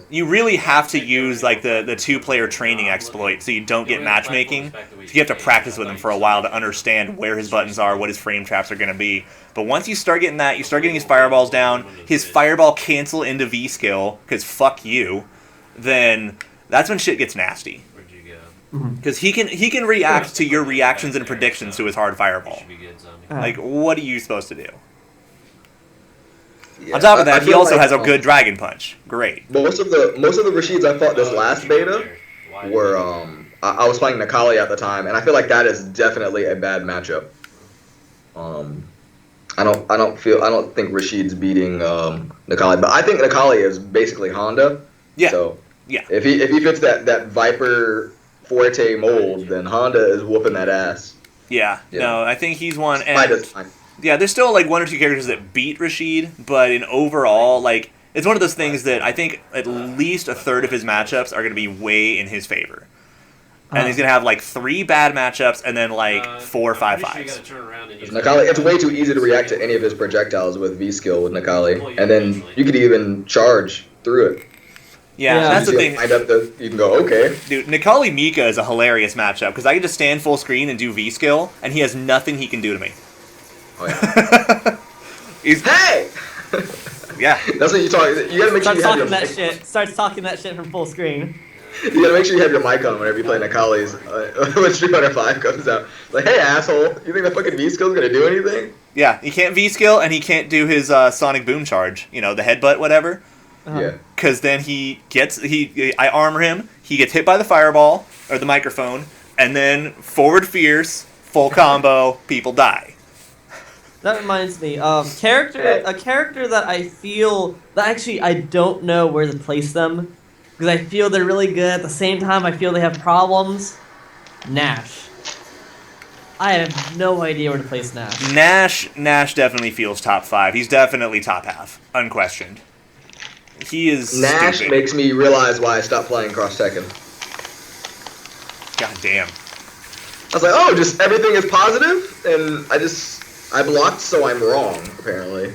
you really have to use like the 2-player training exploit so you don't get matchmaking. So you have to practice with him for a while to understand where his buttons are, what his frame traps are going to be. But once you start getting that, you start getting his fireballs down, his fireball cancel into V skill, because fuck you, then that's when shit gets nasty. Because he can react to your reactions and predictions to his hard fireball. Like, what are you supposed to do? Yeah, on top of that, he also has a good dragon punch. Great. Most of the Rashids I fought this last beta were I was playing Nakali at the time, and I feel like that is definitely a bad matchup. I don't think Rashid's beating Nakali, but I think Nakali is basically Honda. Yeah. So yeah, if he fits that Viper Forte mold, then Honda is whooping that ass. Yeah. No, I think he's one. And Spider's fine. yeah, there's still like 1 or 2 characters that beat Rashid, but in overall, like, it's one of those things that I think at least a third of his matchups are going to be way in his favor. And he's going to have like 3 bad matchups and then like 4 or 5 fives. Nakali, it's way too easy to react to any of his projectiles with V skill with Nakali, and then you could even charge through it. Yeah, that's the thing. You can go, okay. Dude, Nakali Mika is a hilarious matchup because I can just stand full screen and do V skill, and he has nothing he can do to me. Oh yeah. Hey! Yeah. That's what you talk. You gotta make sure you have your mic. Starts talking that shit from full screen. You gotta make sure you have your mic on whenever you play Nakali's when Street Fighter 5 comes out. Like, hey asshole, you think the fucking V skill's gonna do anything? Yeah, he can't V skill and he can't do his sonic boom charge. You know, the headbutt, whatever. Yeah. Because then I armor him, he gets hit by the fireball, or the microphone, and then forward fierce, full combo, people die. That reminds me, a character that I feel, that actually I don't know where to place them, because I feel they're really good, at the same time I feel they have problems. Nash. I have no idea where to place Nash. Nash definitely feels top 5. He's definitely top half, unquestioned. He is Nash stupid. makes me realize why I stopped playing Cross Tekken. God damn. I was like, oh, just everything is positive, and I blocked, so I'm wrong, apparently.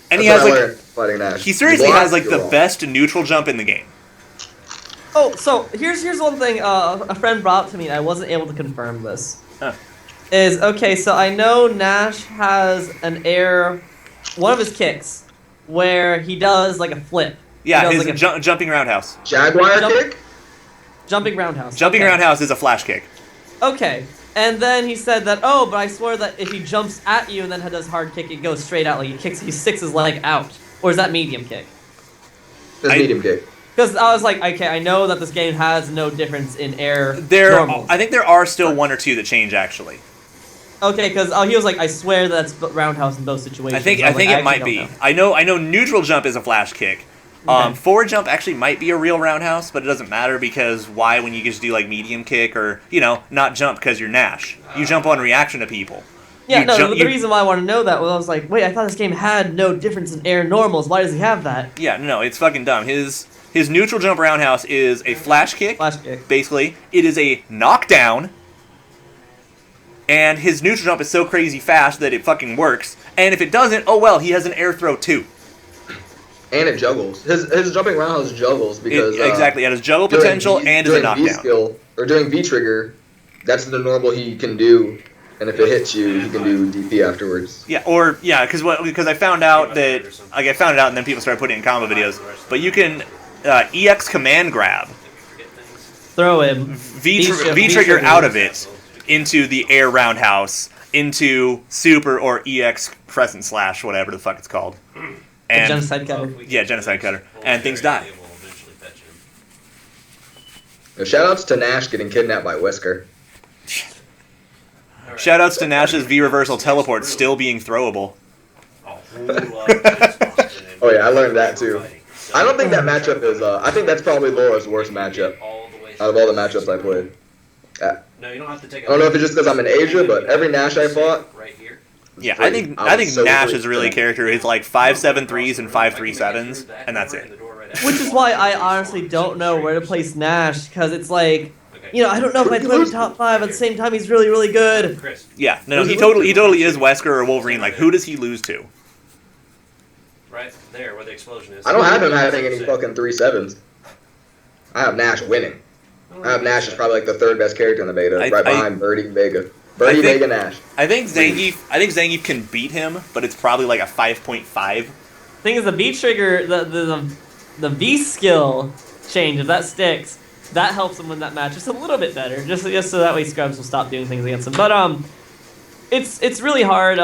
And That's he has like fighting Nash. He seriously has like the wrong. best neutral jump in the game. Oh, so here's one thing a friend brought up to me, and I wasn't able to confirm this. Huh. Okay, so I know Nash has an air, one of his kicks, where he does like a flip. Yeah, his like jumping roundhouse. Jaguar kick? Jumping roundhouse. Jumping roundhouse is a flash kick. Okay, and then he said that, oh, but I swear that if he jumps at you and then does hard kick, it goes straight out, like he sticks his leg out. Or is that medium kick? That's medium kick. Because I was like, okay, I know that this game has no difference in air normals. I think there are still 1 or 2 that change, actually. Okay, because he was like, I swear that's roundhouse in both situations. I think it might be. I know neutral jump is a flash kick. Okay. Forward jump actually might be a real roundhouse, but it doesn't matter because why when you just do like medium kick or, not jump because you're Nash. You jump on reaction to people. Yeah, You no, jump- the reason why I want to know that was I was like, wait, I thought this game had no difference in air normals. Why does he have that? Yeah, no, it's fucking dumb. His neutral jump roundhouse is a flash kick. Flash kick. Basically, it is a knockdown. And his neutral jump is so crazy fast that it fucking works. And if it doesn't, oh well, he has an air throw too. And it juggles. His jumping roundhouse juggles because Exactly, it has juggle potential and is a during V knockdown. skill or during V trigger, that's the normal he can do. And if it hits you, he can do DP afterwards. Yeah, because I found out that and then people started putting it in combo videos. But you can EX command grab Throw him. V trigger out of it into the air roundhouse into super or EX crescent slash whatever the fuck it's called. And Genocide cutter. Yeah, genocide cutter, and things die. Shoutouts to Nash getting kidnapped by Wesker. Shoutouts to Nash's V reversal teleport still being throwable. Oh yeah, I learned that too. I don't think that matchup is. I think that's probably Laura's worst matchup out of all the matchups I played. No, you don't have to take. I don't know if it's just because I'm in Asia, but every Nash I fought. Right here. Yeah, I think so Nash free. is really a character who's like 5-7-3s and 5-3-7s, and that's it. Which is why I honestly don't know where to place Nash, because it's like, you know, I don't know if I put him top 5 at the same time. He's really, really good. Chris. Yeah, no, he totally is Wesker or Wolverine. Like, who does he lose to? Right there, where the explosion is. I don't have him having any fucking 3-7s. I have Nash winning. I have Nash as probably like the third best character in the beta, right behind Birdie Vega. Vega, Nash. I think Zangief can beat him, but it's probably like a 5.5. Thing is, the V trigger, the V skill change, if that sticks, that helps him win that match just a little bit better, just so that way Scrubs will stop doing things against him. But it's really hard.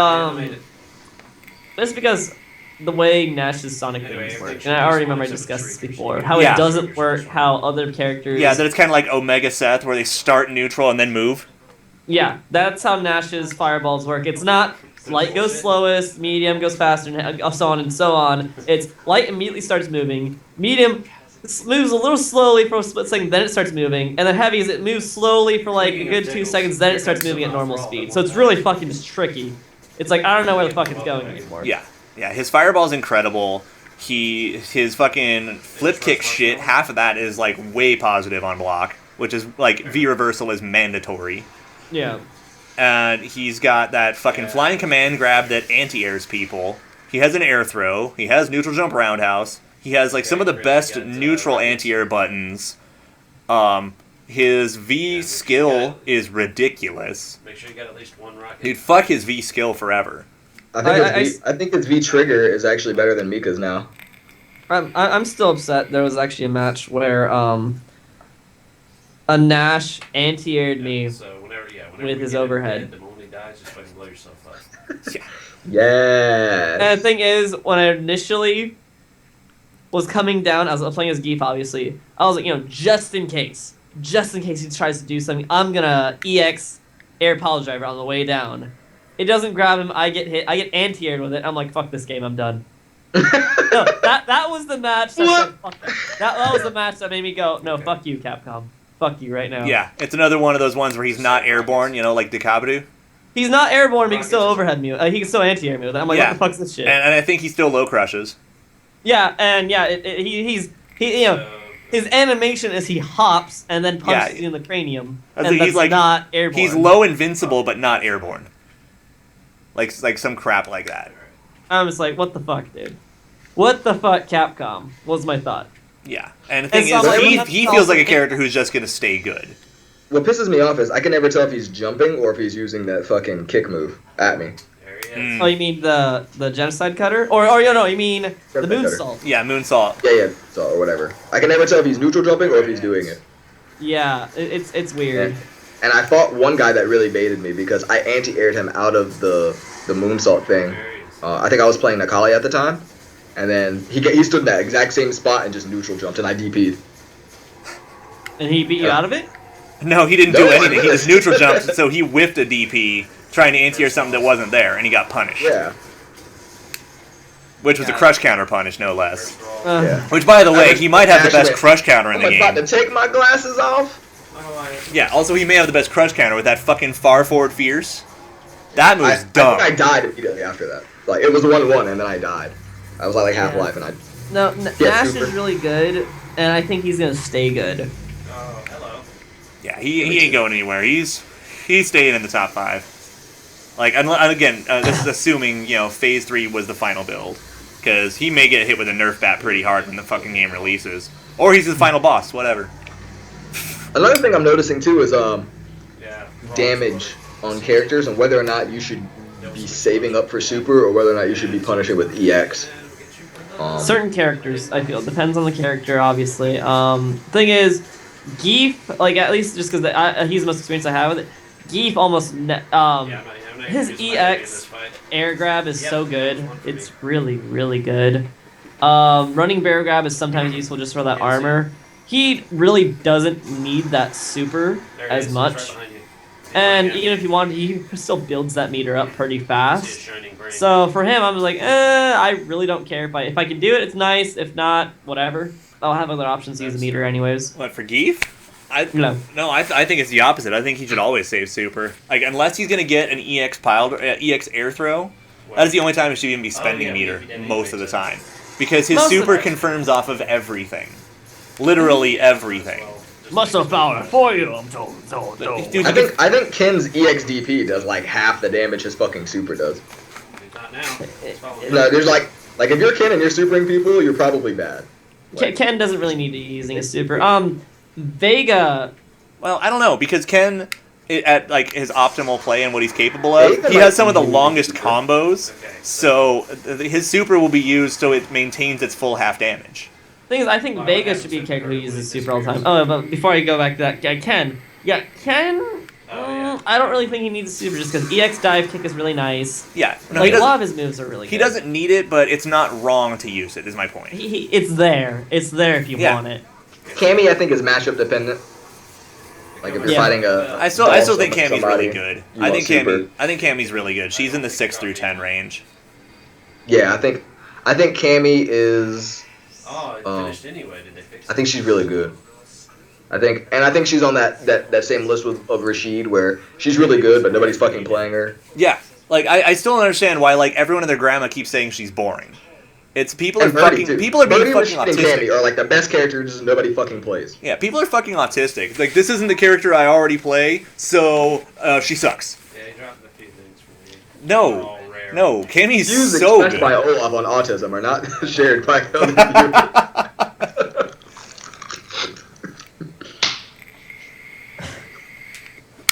Just because the way Nash's Sonic things work, and I already remember I discussed this before, how it doesn't work, how other characters. Yeah, that it's kind of like Omega Seth, where they start neutral and then move. Yeah, that's how Nash's fireballs work. It's not light goes slowest, medium goes faster, and so on and so on. It's light immediately starts moving, medium moves a little slowly for a split second, then it starts moving, and then heavy is it moves slowly for like a good 2 seconds, then it starts moving at normal speed. So it's really fucking just tricky. It's like, I don't know where the fuck it's going anymore. Yeah, his fireball's incredible. His fucking flip kick shit, half of that is like way positive on block, which is like V reversal is mandatory. Yeah. And he's got that fucking flying command grab that anti-airs people. He has an air throw. He has neutral jump roundhouse. He has like some of the best neutral anti-air buttons. His V skill is ridiculous. Make sure you got at least one rocket. Dude, fuck his V skill forever. I think his V trigger is actually better than Mika's now. I'm still upset. There was actually a match where a Nash anti-aired me with his overhead. The moment he dies, just fucking blow yourself up. Yeah. And the thing is, when I initially was coming down, I was playing as Geef, obviously. I was like, you know, just in case he tries to do something, I'm gonna EX air pile driver on the way down. It doesn't grab him. I get hit. I get anti-aired with it. I'm like, fuck this game. I'm done. No, that was the match. That was the match that made me go, no, fuck you, Capcom. Fuck you right now. Yeah, it's another one of those ones where he's not airborne, you know, like Decabadu. He's not airborne, but he can still overhead me. He can still anti-air me with it. I'm like, what the fuck's this shit? And I think he still low crushes. Yeah, and yeah, he's you know, his animation is he hops and then punches you in the cranium. And that's like, not airborne. He's low invincible, but not airborne. Like some crap like that. I'm just like, what the fuck, dude? What the fuck, Capcom? Was my thought. Yeah, and the thing is, he feels like a character who's just gonna stay good. What pisses me off is I can never tell if he's jumping or if he's using that fucking kick move at me. There he is. Oh, you mean the genocide cutter? Or you mean the moonsault? Yeah, moonsault. Yeah, so or whatever. I can never tell if he's neutral jumping or if he's doing it. Yeah, it's weird. Yeah. And I fought one guy that really baited me because I anti-aired him out of the moonsault thing. I think I was playing Nakali at the time. And then he stood in that exact same spot and just neutral jumped, and I DP'd. And he beat you out of it? No, he didn't do anything. He just neutral jumped, so he whiffed a DP trying to anti-air something that wasn't there, and he got punished. Yeah. Which was a crush counter punish, no less. Yeah. Which, by the way, he might have the best crush counter in the game. I'm about to take my glasses off. Yeah, also he may have the best crush counter with that fucking far forward fierce. That move's dumb. I think I died immediately after that. Like, it was 1-1, and then I died. I was like half-life, and I... No, Yeah, Nash super. is really good, and I think he's gonna stay good. Oh, hello. Yeah, he ain't going anywhere. He's staying in the top 5. Like, and again, this is assuming, you know, Phase 3 was the final build. Because he may get hit with a Nerf bat pretty hard when the fucking game releases. Or he's the final boss, whatever. Another thing I'm noticing, too, is Yeah. damage on characters and whether or not you should be saving up for super or whether or not you should be punishing with EX. Certain characters, I feel, depends on the character, obviously. Thing is, Geef, like at least just because he's the most experience I have with it, Geef almost his EX air grab is so good. It's really, really good. Running bear grab is sometimes useful just for that armor. He really doesn't need that super as much. And even if you wanted, he still builds that meter up pretty fast. So for him, I'm just like, I really don't care. If I can do it, it's nice. If not, whatever. I'll have other options to use the meter anyways. What, for Geef? No, I think it's the opposite. I think he should always save super. Like, unless he's going to get an EX EX air throw, that is the only time he should even be spending meter most of the time. Because his super confirms off of everything. Literally everything. Muscle power for you. Dude, I think Ken's EXDP does like half the damage his fucking super does. Not now. No, there's like if you're Ken and you're supering people, you're probably bad. Ken doesn't really need to be using a super. Vega. Well, I don't know, because Ken, at like his optimal play and what he's capable of, Vega he has might some of the be longest super. combos, so his super will be used so it maintains its full half damage. Thing is, I think Vega should be a character who uses super all the time. Oh, but before I go back to that, Ken. Yeah, Ken. I don't really think he needs a super just because EX dive kick is really nice. Yeah, no, Like a lot of his moves are really good. he doesn't need it, but it's not wrong to use it, is my point. It's there. It's there if you want it. Cammy, I think, is matchup dependent. Like if you're fighting a, I still think Cammy's really good. I think super. Cammy's really good. She's in the 6 through 10 range. Yeah, I think Cammy is. Oh, it finished anyway. Did they fix it? I think she's really good. I think she's on that same list of Rashid where she's really good, but nobody's fucking playing her. Yeah, like I still don't understand why like everyone and their grandma keeps saying she's boring. It's people are Birdie, being too. fucking Rashid, and autistic. Cammy are like the best characters nobody fucking plays. Yeah, people are fucking autistic. Like, this isn't the character I already play, so she sucks. Yeah, he dropped a few things for me. No, All rare. no, Cammy's Views so expressed good. by Olaf on autism are not shared by other viewers.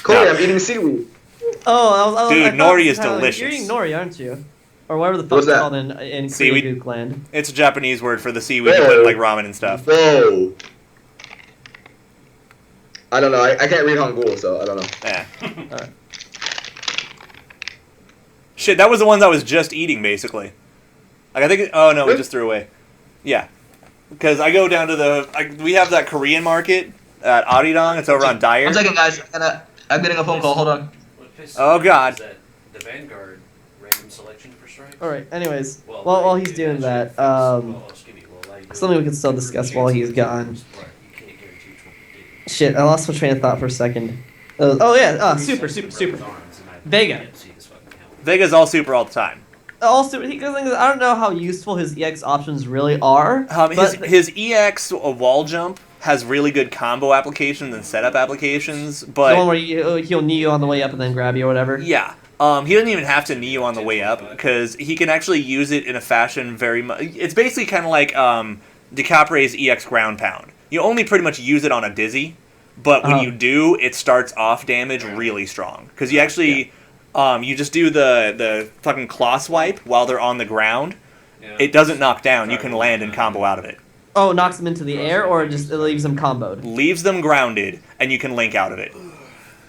Corey, I'm eating seaweed. Oh, Dude, I thought nori it is was kinda delicious. You're eating nori, aren't you? Or whatever the fuck What's it's that? called in Seaweed? Korean land. It's a Japanese word for the seaweed you put in, like ramen and stuff. Whoa. I don't know. I can't read Hangul, so I don't know. Yeah. Alright. Shit, that was the ones I was just eating, basically. Like, I think... Oh, no, we just threw away. Yeah. Because I go down to we have that Korean market at Arirang. It's over on Dyer. 1 second, guys. I'm getting a phone call. Hold on. What pissed Oh, me God. is that the Vanguard random selection for strikes. Alright, anyways. Well, While like, he's dude, doing that, shit will allow you to- something we can still discuss while he's gone. Right, you can't guarantee which one to do. Shit, I lost my train of thought for a second. Super. Vega. Vega's all super all the time. Also, I don't know how useful his EX options really are. His EX wall jump has really good combo applications and setup applications, the one but where he'll knee you on the way up and then grab you or whatever. yeah, he doesn't even have to knee you on the way up because he can actually use it in a fashion very much. It's basically kind of like DeCapre's EX ground pound. You only pretty much use it on a dizzy, but when you do, it starts off damage really strong because you actually you just do the fucking claw swipe while they're on the ground. Yeah. It doesn't knock down. You can land and combo out of it. Oh, it knocks him into the air or just it leaves him comboed? Leaves them grounded, and you can link out of it.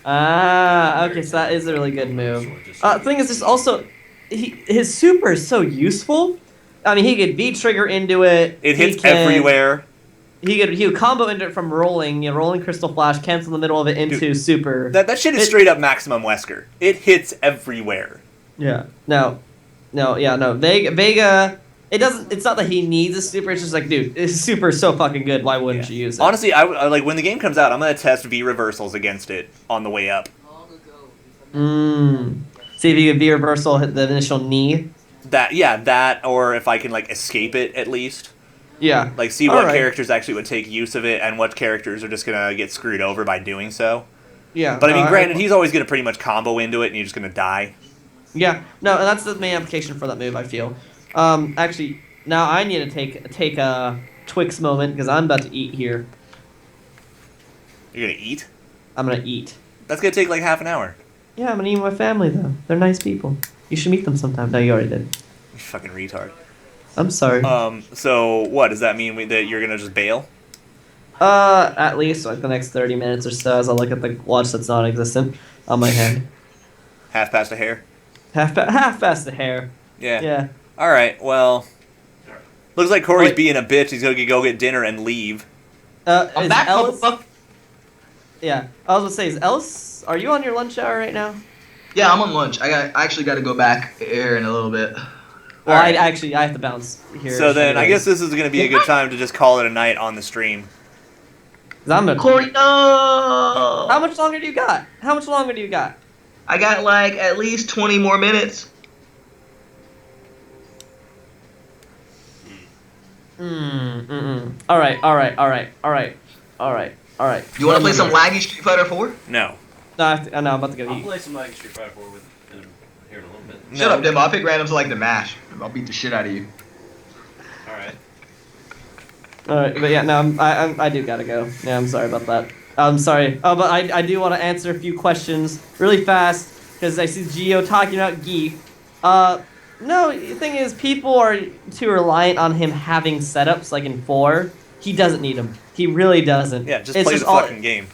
Okay, so that is a really good move. Thing is, just also, his super is so useful. I mean, he could V-trigger into it. It hits everywhere. He could combo into it from rolling, rolling crystal flash, cancel the middle of it into super. That shit is straight up maximum Wesker. It hits everywhere. Yeah. No. Vega. It doesn't. It's not that he needs a super. It's just like, dude, his super is so fucking good. Why wouldn't you use it? Honestly, I like when the game comes out. I'm gonna test V reversals against it on the way up. See if you can V reversal hit the initial knee. That, or if I can like escape it at least. Yeah. Like see what Alright. characters actually would take use of it, and what characters are just gonna get screwed over by doing so. Yeah. But I mean, granted, he's always gonna pretty much combo into it, and you're just gonna die. Yeah. No, that's the main application for that move, I feel. Actually, now I need to take a Twix moment because I'm about to eat here. You're gonna eat? I'm gonna eat. That's gonna take like half an hour. Yeah, I'm gonna eat with my family though. They're nice people. You should meet them sometime. No, you already did. You fucking retard. I'm sorry. So what does that mean that you're gonna just bail? At least like the next 30 minutes or so as I look at the watch that's non-existent on my hand. Half past a hair? Half past the hair. Yeah. Yeah. Alright, well. Looks like Corey's Wait. being a bitch. He's gonna go get dinner and leave. I'm Is back, Ellis... motherfucker. Yeah. I was gonna say, is Ellis... Are you on your lunch hour right now? Yeah, I'm on lunch. I actually got to go back here in a little bit. Well, Alright. I have to bounce here. So then, I guess this is gonna be a good time to just call it a night on the stream. 'Cause I'm gonna... Corey, no! How much longer do you got? How much longer do you got? I got like at least 20 more minutes. Alright. You want to play some laggy Street Fighter 4? No. No, I'm about to go I'll eat. play some like Street Fighter 4 here in a little bit. Shut up, Dim. I'll pick randoms like the Mash. I'll beat the shit out of you. Alright. Alright, but yeah, no, I do gotta go. Yeah, I'm sorry about that. I'm sorry. Oh, but I do want to answer a few questions really fast, because I see Gio talking about Geef. No, the thing is, people are too reliant on him having setups, like in 4. He doesn't need them. He really doesn't. Yeah, just It's play the all, fucking game.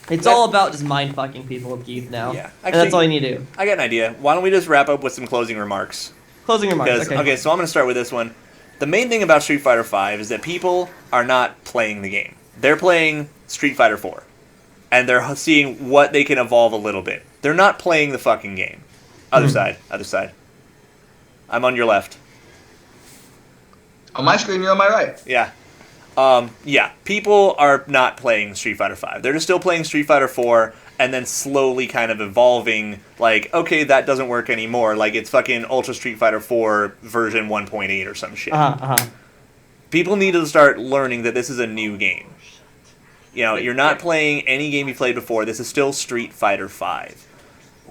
It's all about just mind-fucking people with Geef now. Yeah, and that's all you need to do. I got an idea. Why don't we just wrap up with some closing remarks? Closing remarks, okay. So I'm going to start with this one. The main thing about Street Fighter V is that people are not playing the game. They're playing Street Fighter 4. And they're seeing what they can evolve a little bit. They're not playing the fucking game. Other side. I'm on your left. On my screen, you're on my right. Yeah. People are not playing Street Fighter V. They're just still playing Street Fighter 4 and then slowly kind of evolving, like, okay, that doesn't work anymore. Like, it's fucking Ultra Street Fighter 4 version 1.8 or some shit. People need to start learning that this is a new game. You know, you're not playing any game you played before. This is still Street Fighter V.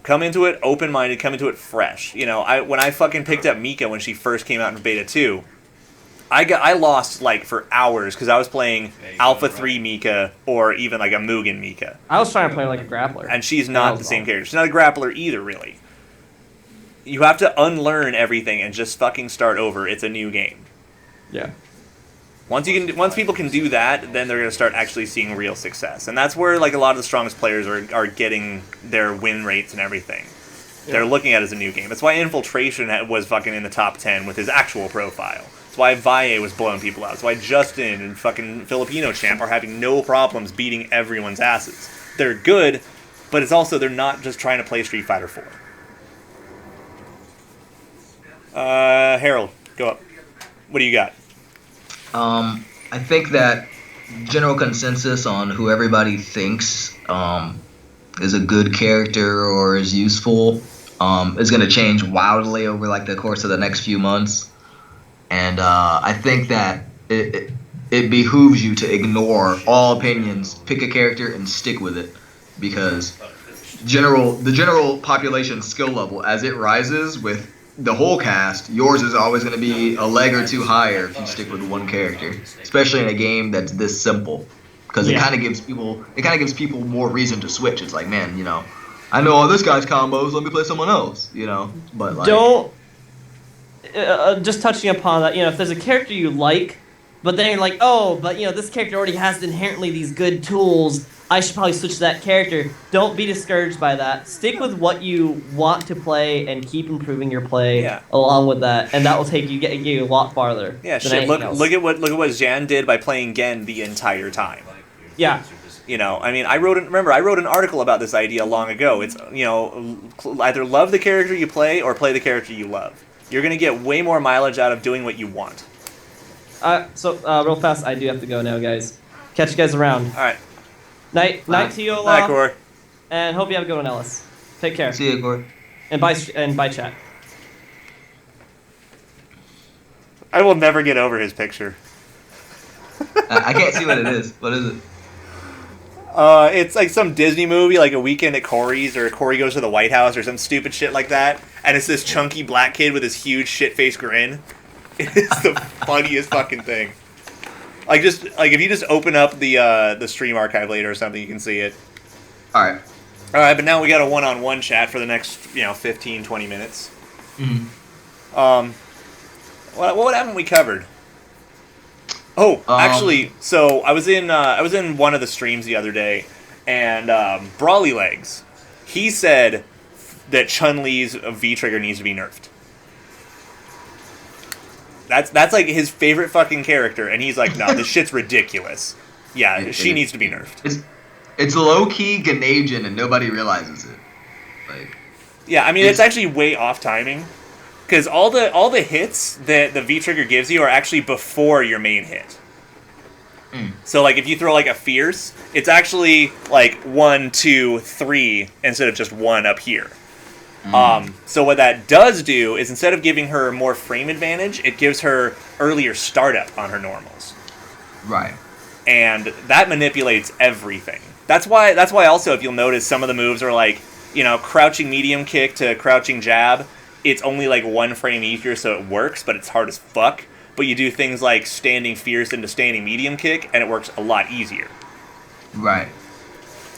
Come into it open-minded, come into it fresh. You know, when I fucking picked up Mika when she first came out in Beta 2, I lost, like, for hours because I was playing Alpha 3 Mika or even, like, a Mugen Mika. I was trying to play like a grappler. And she's not the same character. She's not a grappler either, really. You have to unlearn everything and just fucking start over. It's a new game. Yeah. Once people can do that, then they're going to start actually seeing real success. And that's where, like, a lot of the strongest players are getting their win rates and everything. Yeah. They're looking at it as a new game. That's why Infiltration was fucking in the top 10 with his actual profile. That's why Valle was blowing people out. That's why Justin and fucking Filipino Champ are having no problems beating everyone's asses. They're good, but it's also they're not just trying to play Street Fighter 4. Harold, go up. What do you got? I think that general consensus on who everybody thinks is a good character or is useful is going to change wildly over like the course of the next few months, and I think that it behooves you to ignore all opinions, pick a character, and stick with it, because the general population skill level as it rises with the whole cast, yours is always going to be a leg or two higher if you stick with one character, especially in a game that's this simple, because it kind of gives people more reason to switch. It's like, man, you know, I know all this guy's combos, let me play someone else, you know. But like, don't just touching upon that, you know, if there's a character you like, but then you're like, oh, but you know, this character already has inherently these good tools, I should probably switch to that character. Don't be discouraged by that. Stick with what you want to play and keep improving your play along with that, and that will take you a lot farther. Yeah, shit. Look at what Zhan did by playing Gen the entire time. Yeah. You know, I mean, I wrote an article about this idea long ago. It's, you know, either love the character you play or play the character you love. You're gonna get way more mileage out of doing what you want. Real fast, I do have to go now, guys. Catch you guys around. All right. Night to you, Olaf. Night, Corey. And hope you have a good one, Ellis. Take care. See you, Corey. and by chat. I will never get over his picture. I can't see what it is. What is it? It's like some Disney movie, like A Weekend at Cory's, or Cory Goes to the White House, or some stupid shit like that. And it's this chunky black kid with this huge shit-faced grin. It is the funniest fucking thing. Like if you just open up the stream archive later or something, you can see it. All right. All right, but now we got a one-on-one chat for the next 15, 20 minutes. Mm-hmm. What haven't we covered? Oh, actually, so I was in one of the streams the other day, and Brawly Legs, he said that Chun-Li's V trigger needs to be nerfed. That's like his favorite fucking character, and he's like, no, this shit's ridiculous. Yeah, she needs to be nerfed. It's low key Ganajin, and nobody realizes it. Like, yeah, I mean it's actually way off timing. Because all the hits that the V trigger gives you are actually before your main hit. So like if you throw like a fierce, it's actually like 1, 2, 3 instead of just 1 up here. So what that does do is instead of giving her more frame advantage, it gives her earlier startup on her normals. Right. And that manipulates everything. That's why also if you'll notice some of the moves are like, crouching medium kick to crouching jab. It's only like 1 frame easier, so it works, but it's hard as fuck. But you do things like standing fierce into standing medium kick, and it works a lot easier. Right.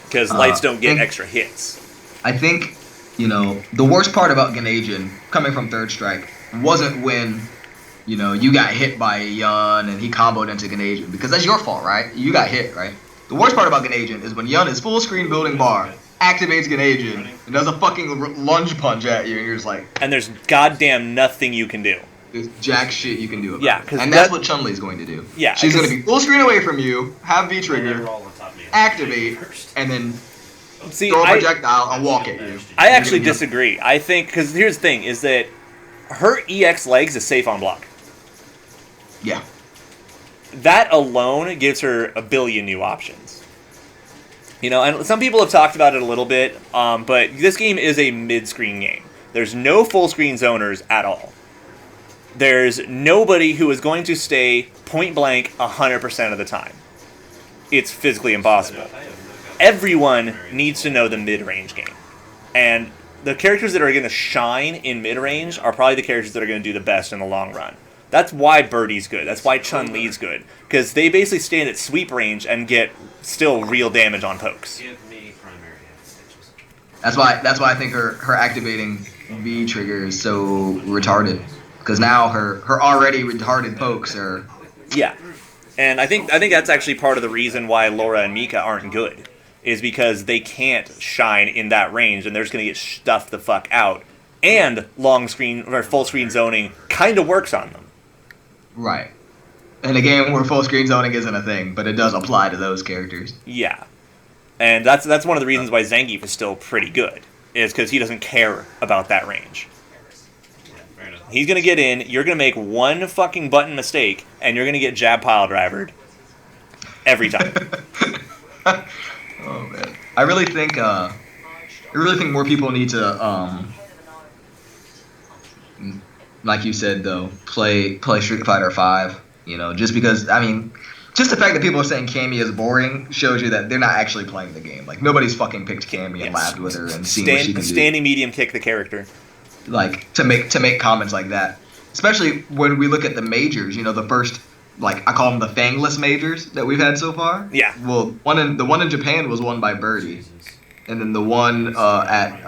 Because lights don't get extra hits. I think, the worst part about Ganajin, coming from Third Strike, wasn't when, you got hit by Yun and he comboed into Ganajin. Because that's your fault, right? You got hit, right? The worst part about Ganajin is when Yun is full screen building bar, activates Ganajin, and does a fucking lunge punch at you, and you're just like... And there's goddamn nothing you can do. There's jack shit you can do about it. And that's what Chun-Li's going to do. Yeah. She's going to be full screen away from you, have V-trigger, activate, and then throw a projectile and walk at you. I actually disagree. I think... Because here's the thing, is that her EX legs is safe on block. Yeah. That alone gives her a billion new options. And some people have talked about it a little bit, but this game is a mid-screen game. There's no full-screen zoners at all. There's nobody who is going to stay point-blank 100% of the time. It's physically impossible. Everyone needs to know the mid-range game. And the characters that are going to shine in mid-range are probably the characters that are going to do the best in the long run. That's why Birdie's good. That's why Chun-Li's good. Because they basically stand at sweep range and get still real damage on pokes. That's why I think her activating V trigger is so retarded. Because now her already retarded pokes are... Yeah. And I think that's actually part of the reason why Laura and Mika aren't good. Is because they can't shine in that range and they're just going to get stuffed the fuck out. And long screen or full screen zoning kind of works on them. Right. In a game where full screen zoning isn't a thing, but it does apply to those characters. Yeah. And that's one of the reasons why Zangief is still pretty good, is because he doesn't care about that range. He's going to get in, you're going to make one fucking button mistake, and you're going to get jab pile drivered every time. Oh, man. I really think more people need to, like you said, though, play Street Fighter V, just because, just the fact that people are saying Cammy is boring shows you that they're not actually playing the game. Like, nobody's fucking picked Cammy and laughed with her and seen what she can do. Standing medium kick the character. Like, to make comments like that. Especially when we look at the majors, the first, like, I call them the fangless majors that we've had so far. Yeah. Well, the one in Japan was won by Birdie. And then the one at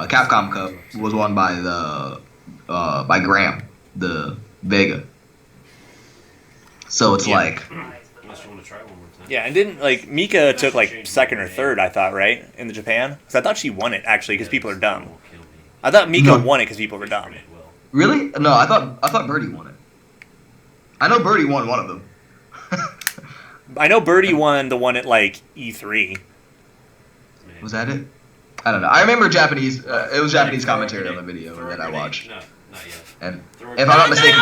Capcom Cup was won by by Graham, the Vega. So it's like... Yeah, and didn't, Mika took, second or third, I thought, right? In the Japan? Because I thought she won it, actually, because people are dumb. I thought Mika won it because people were dumb. Really? No, I thought Birdie won it. I know Birdie won one of them. I know Birdie won the one at, E3. Was that it? I don't know. I remember Japanese... it was Japanese commentary on the video that I watched. And if I'm not mistaken,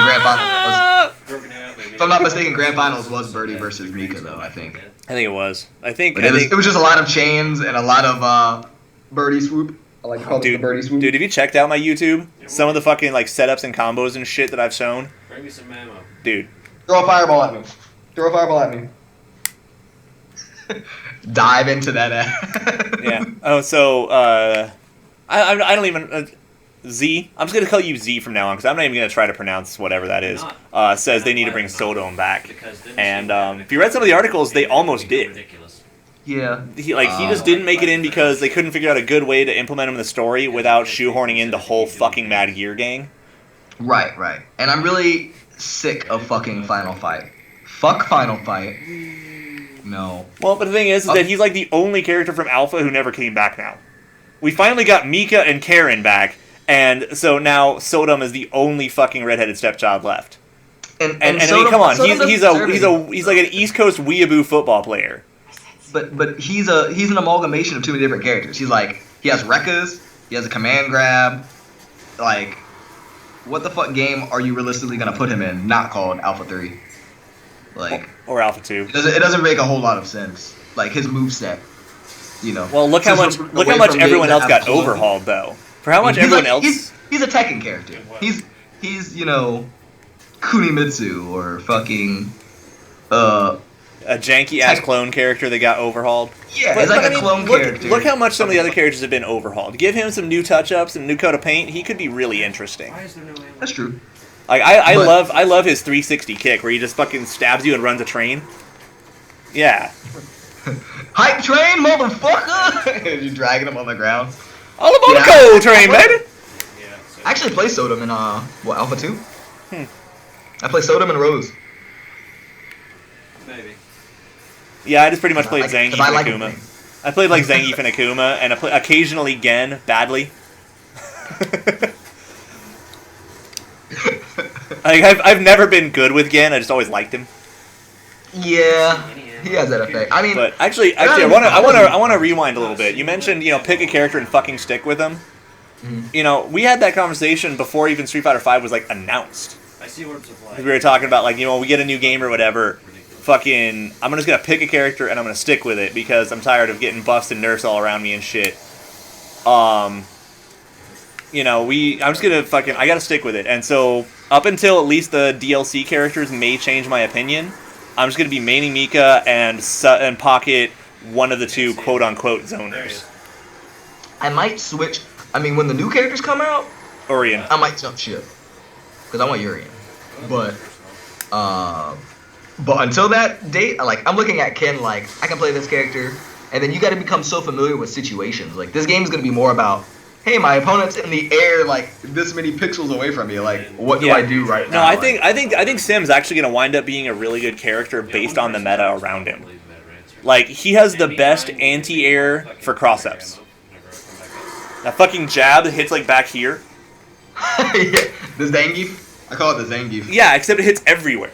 Grand Finals was Birdie versus Mika, though, I think. I think it was. It was just a lot of chains and a lot of Birdie swoop I like to call it the birdie swoop. Dude, have you checked out my YouTube? Some of the fucking like setups and combos and shit that I've shown. Bring me some ammo. Dude. Throw a fireball at me. Throw a fireball at me. Dive into that ass. Yeah. Oh, so I don't even Z. I'm just gonna call you Z from now on because I'm not even gonna try to pronounce whatever that is. Says they need to bring Sodom back, and if you read some of the articles, they almost did. Yeah. He just didn't make it in because they couldn't figure out a good way to implement him in the story without shoehorning in the whole fucking Mad Gear gang. Right. And I'm really sick of fucking Final Fight. Fuck Final Fight. No. Well, but the thing is that he's like the only character from Alpha who never came back now. We finally got Mika and Karen back, and so now Sodom is the only fucking redheaded stepchild left. And I mean, come on, he's like an East Coast weeaboo football player. But he's an amalgamation of too many different characters. He has Rekkas, he has a command grab. Like, what the fuck game are you realistically gonna put him in? Not called Alpha 3. Like, or Alpha 2. It doesn't make a whole lot of sense. Like his moveset, you know. Well, look how much everyone else got overhauled though. For how much everyone else. He's a Tekken character. He's you know, Kunimitsu or fucking a janky ass clone character that got overhauled. Yeah, it's like a clone character. Look how much some of the other characters have been overhauled. Give him some new touch-ups and a new coat of paint, he could be really interesting. That's true. Like I love his 360 kick where he just fucking stabs you and runs a train. Yeah. Hype train, motherfucker! You're dragging him on the ground. All aboard the coal train, baby! I actually play Sodom in Alpha 2? I play Sodom and Rose. Maybe. Yeah, I just pretty much played Zangief and Akuma. I played like Zangief and Akuma, and occasionally Gen, badly. I've never been good with Gen, I just always liked him. Yeah, he has that effect. I mean, but actually, I want to rewind a little bit. You mentioned, pick a character and fucking stick with them. Mm-hmm. We had that conversation before even Street Fighter V was like announced. I see words of life. We were talking about like, we get a new game or whatever. Fucking, I'm just gonna pick a character and I'm gonna stick with it because I'm tired of getting buffs and nerfs all around me and shit. I'm just gonna fucking, I gotta stick with it. And so, up until at least the DLC characters may change my opinion, I'm just gonna be maining Mika and pocket one of the two quote-unquote zoners. I might switch, when the new characters come out, Orion. I might jump ship. Because I want Urian. But until that date, I'm looking at Ken like, I can play this character, and then you gotta become so familiar with situations. Like, this game's gonna be more about, hey, my opponent's in the air, like, this many pixels away from me. Like, what do I do right now? No, I think Sim's actually gonna wind up being a really good character based on the meta around him. Like, he has the best anti-air for cross-ups. That fucking jab that hits, like, back here. Yeah, the Zangief? I call it the Zangief. Yeah, except it hits everywhere.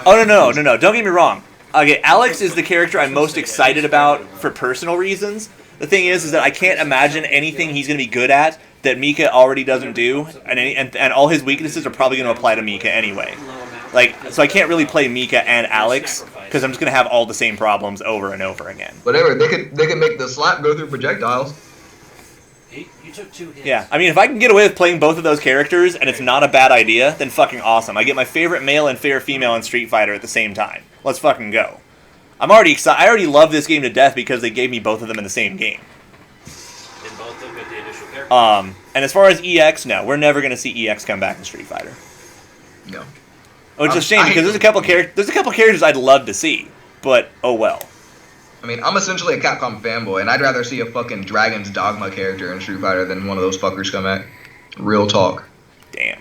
Oh, no, don't get me wrong. Okay, Alex is the character I'm most excited about for personal reasons. The thing is that I can't imagine anything he's going to be good at that Mika already doesn't do, and all his weaknesses are probably going to apply to Mika anyway. Like, so I can't really play Mika and Alex, because I'm just going to have all the same problems over and over again. Whatever, they could make the slap go through projectiles. You took 2 hits. Yeah, if I can get away with playing both of those characters, and it's not a bad idea, then fucking awesome. I get my favorite male and favorite female in Street Fighter at the same time. Let's fucking go. I'm already excited. I already love this game to death because they gave me both of them in the same game. And both of them with the initial character. And as far as EX, no, we're never gonna see EX come back in Street Fighter. No. Which is a shame because there's a couple characters I'd love to see, but oh well. I'm essentially a Capcom fanboy, and I'd rather see a fucking Dragon's Dogma character in Street Fighter than one of those fuckers come back. Real talk. Damn.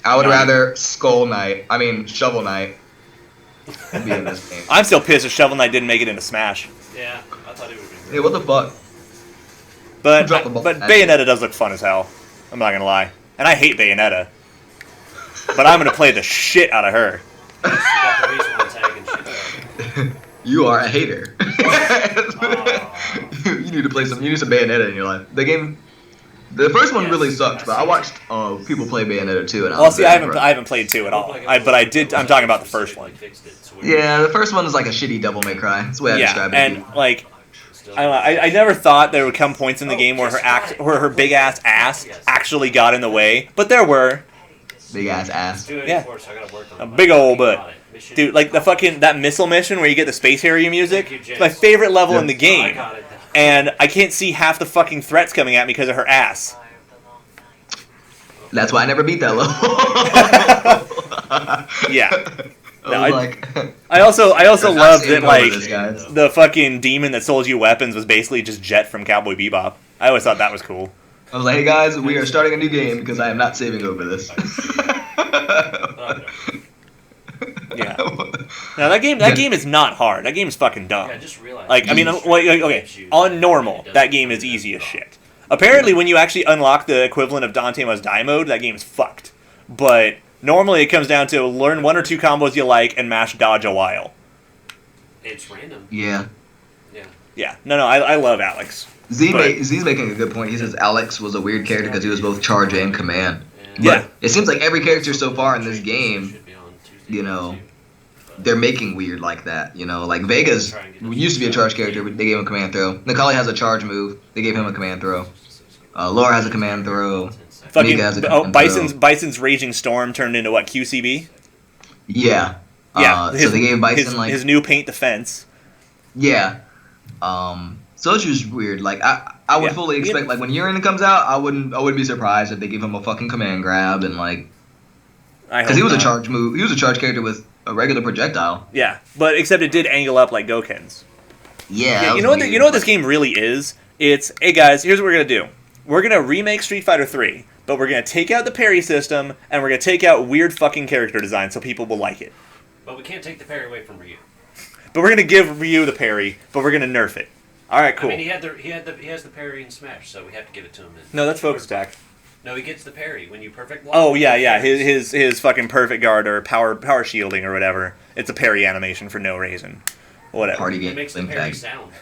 I would rather Shovel Knight be in this game. I'm still pissed that Shovel Knight didn't make it into Smash. Yeah, I thought he would be. Hey, what the fuck? But Bayonetta does look fun as hell. I'm not gonna lie. And I hate Bayonetta. But I'm gonna play the shit out of her. You got the respawn tag and shit. You are a hater. You need to play some. You need some Bayonetta in your life. The first one really sucked, but I watched people play Bayonetta 2, and I haven't played 2 at all. I'm talking about the first one. Yeah, the first one is like a shitty Devil May Cry. That's the way I describe it. And like, I don't know. I never thought there would come points in the game where her big ass actually got in the way, but there were. Big ass. Yeah. A big old butt. Dude, like that missile mission where you get the space area music. It's my favorite level in the game, and I can't see half the fucking threats coming at me because of her ass. That's why I never beat that level. Yeah. No, I also love that like this, the fucking demon that sold you weapons was basically just Jet from Cowboy Bebop. I always thought that was cool. I was like, hey guys, we are starting a new game because I am not saving over this. Yeah. No, that game is not hard. That game is fucking dumb. Yeah, I just realized. Like, I mean, okay, on normal, that game is easy as shit. Apparently, when you actually unlock the equivalent of Dante Must Die mode, that game is fucked. But normally, it comes down to learn 1 or 2 combos you like and mash dodge a while. It's random. Yeah. Yeah. No, I love Alex. Z's making a good point. He says Alex was a weird character because he was both charge and command. But Yeah. it seems like every character so far in this game, you know, they're making weird like that. You know, like Vega's used to be a charge character, but they gave him a command throw. Nikali has a charge move. They gave him a command throw. Laura has a command throw. Fucking Mika has a command Bison's Raging Storm turned into what, QCB? Yeah. Yeah. So they gave Bison his new paint defense. Yeah. So it's just weird. Like I would fully expect like when Urien comes out, I wouldn't be surprised if they give him a fucking command grab and like because he was a charge move. He was a charge character with a regular projectile. Yeah, but except it did angle up like Goken's. Yeah. You know what this game really is? It's, hey guys, here's what we're gonna do. We're gonna remake Street Fighter 3, but we're gonna take out the parry system and we're gonna take out weird fucking character design so people will like it. But we can't take the parry away from Ryu. But we're gonna give Ryu the parry, but we're gonna nerf it. All right, cool. I mean, he has the parry in Smash, so we have to give it to him. No, that's focus attack. No, he gets the parry when you perfect block. Oh yeah. His fucking perfect guard or power shielding or whatever. It's a parry animation for no reason. Whatever. Party It game. makes the parry sound.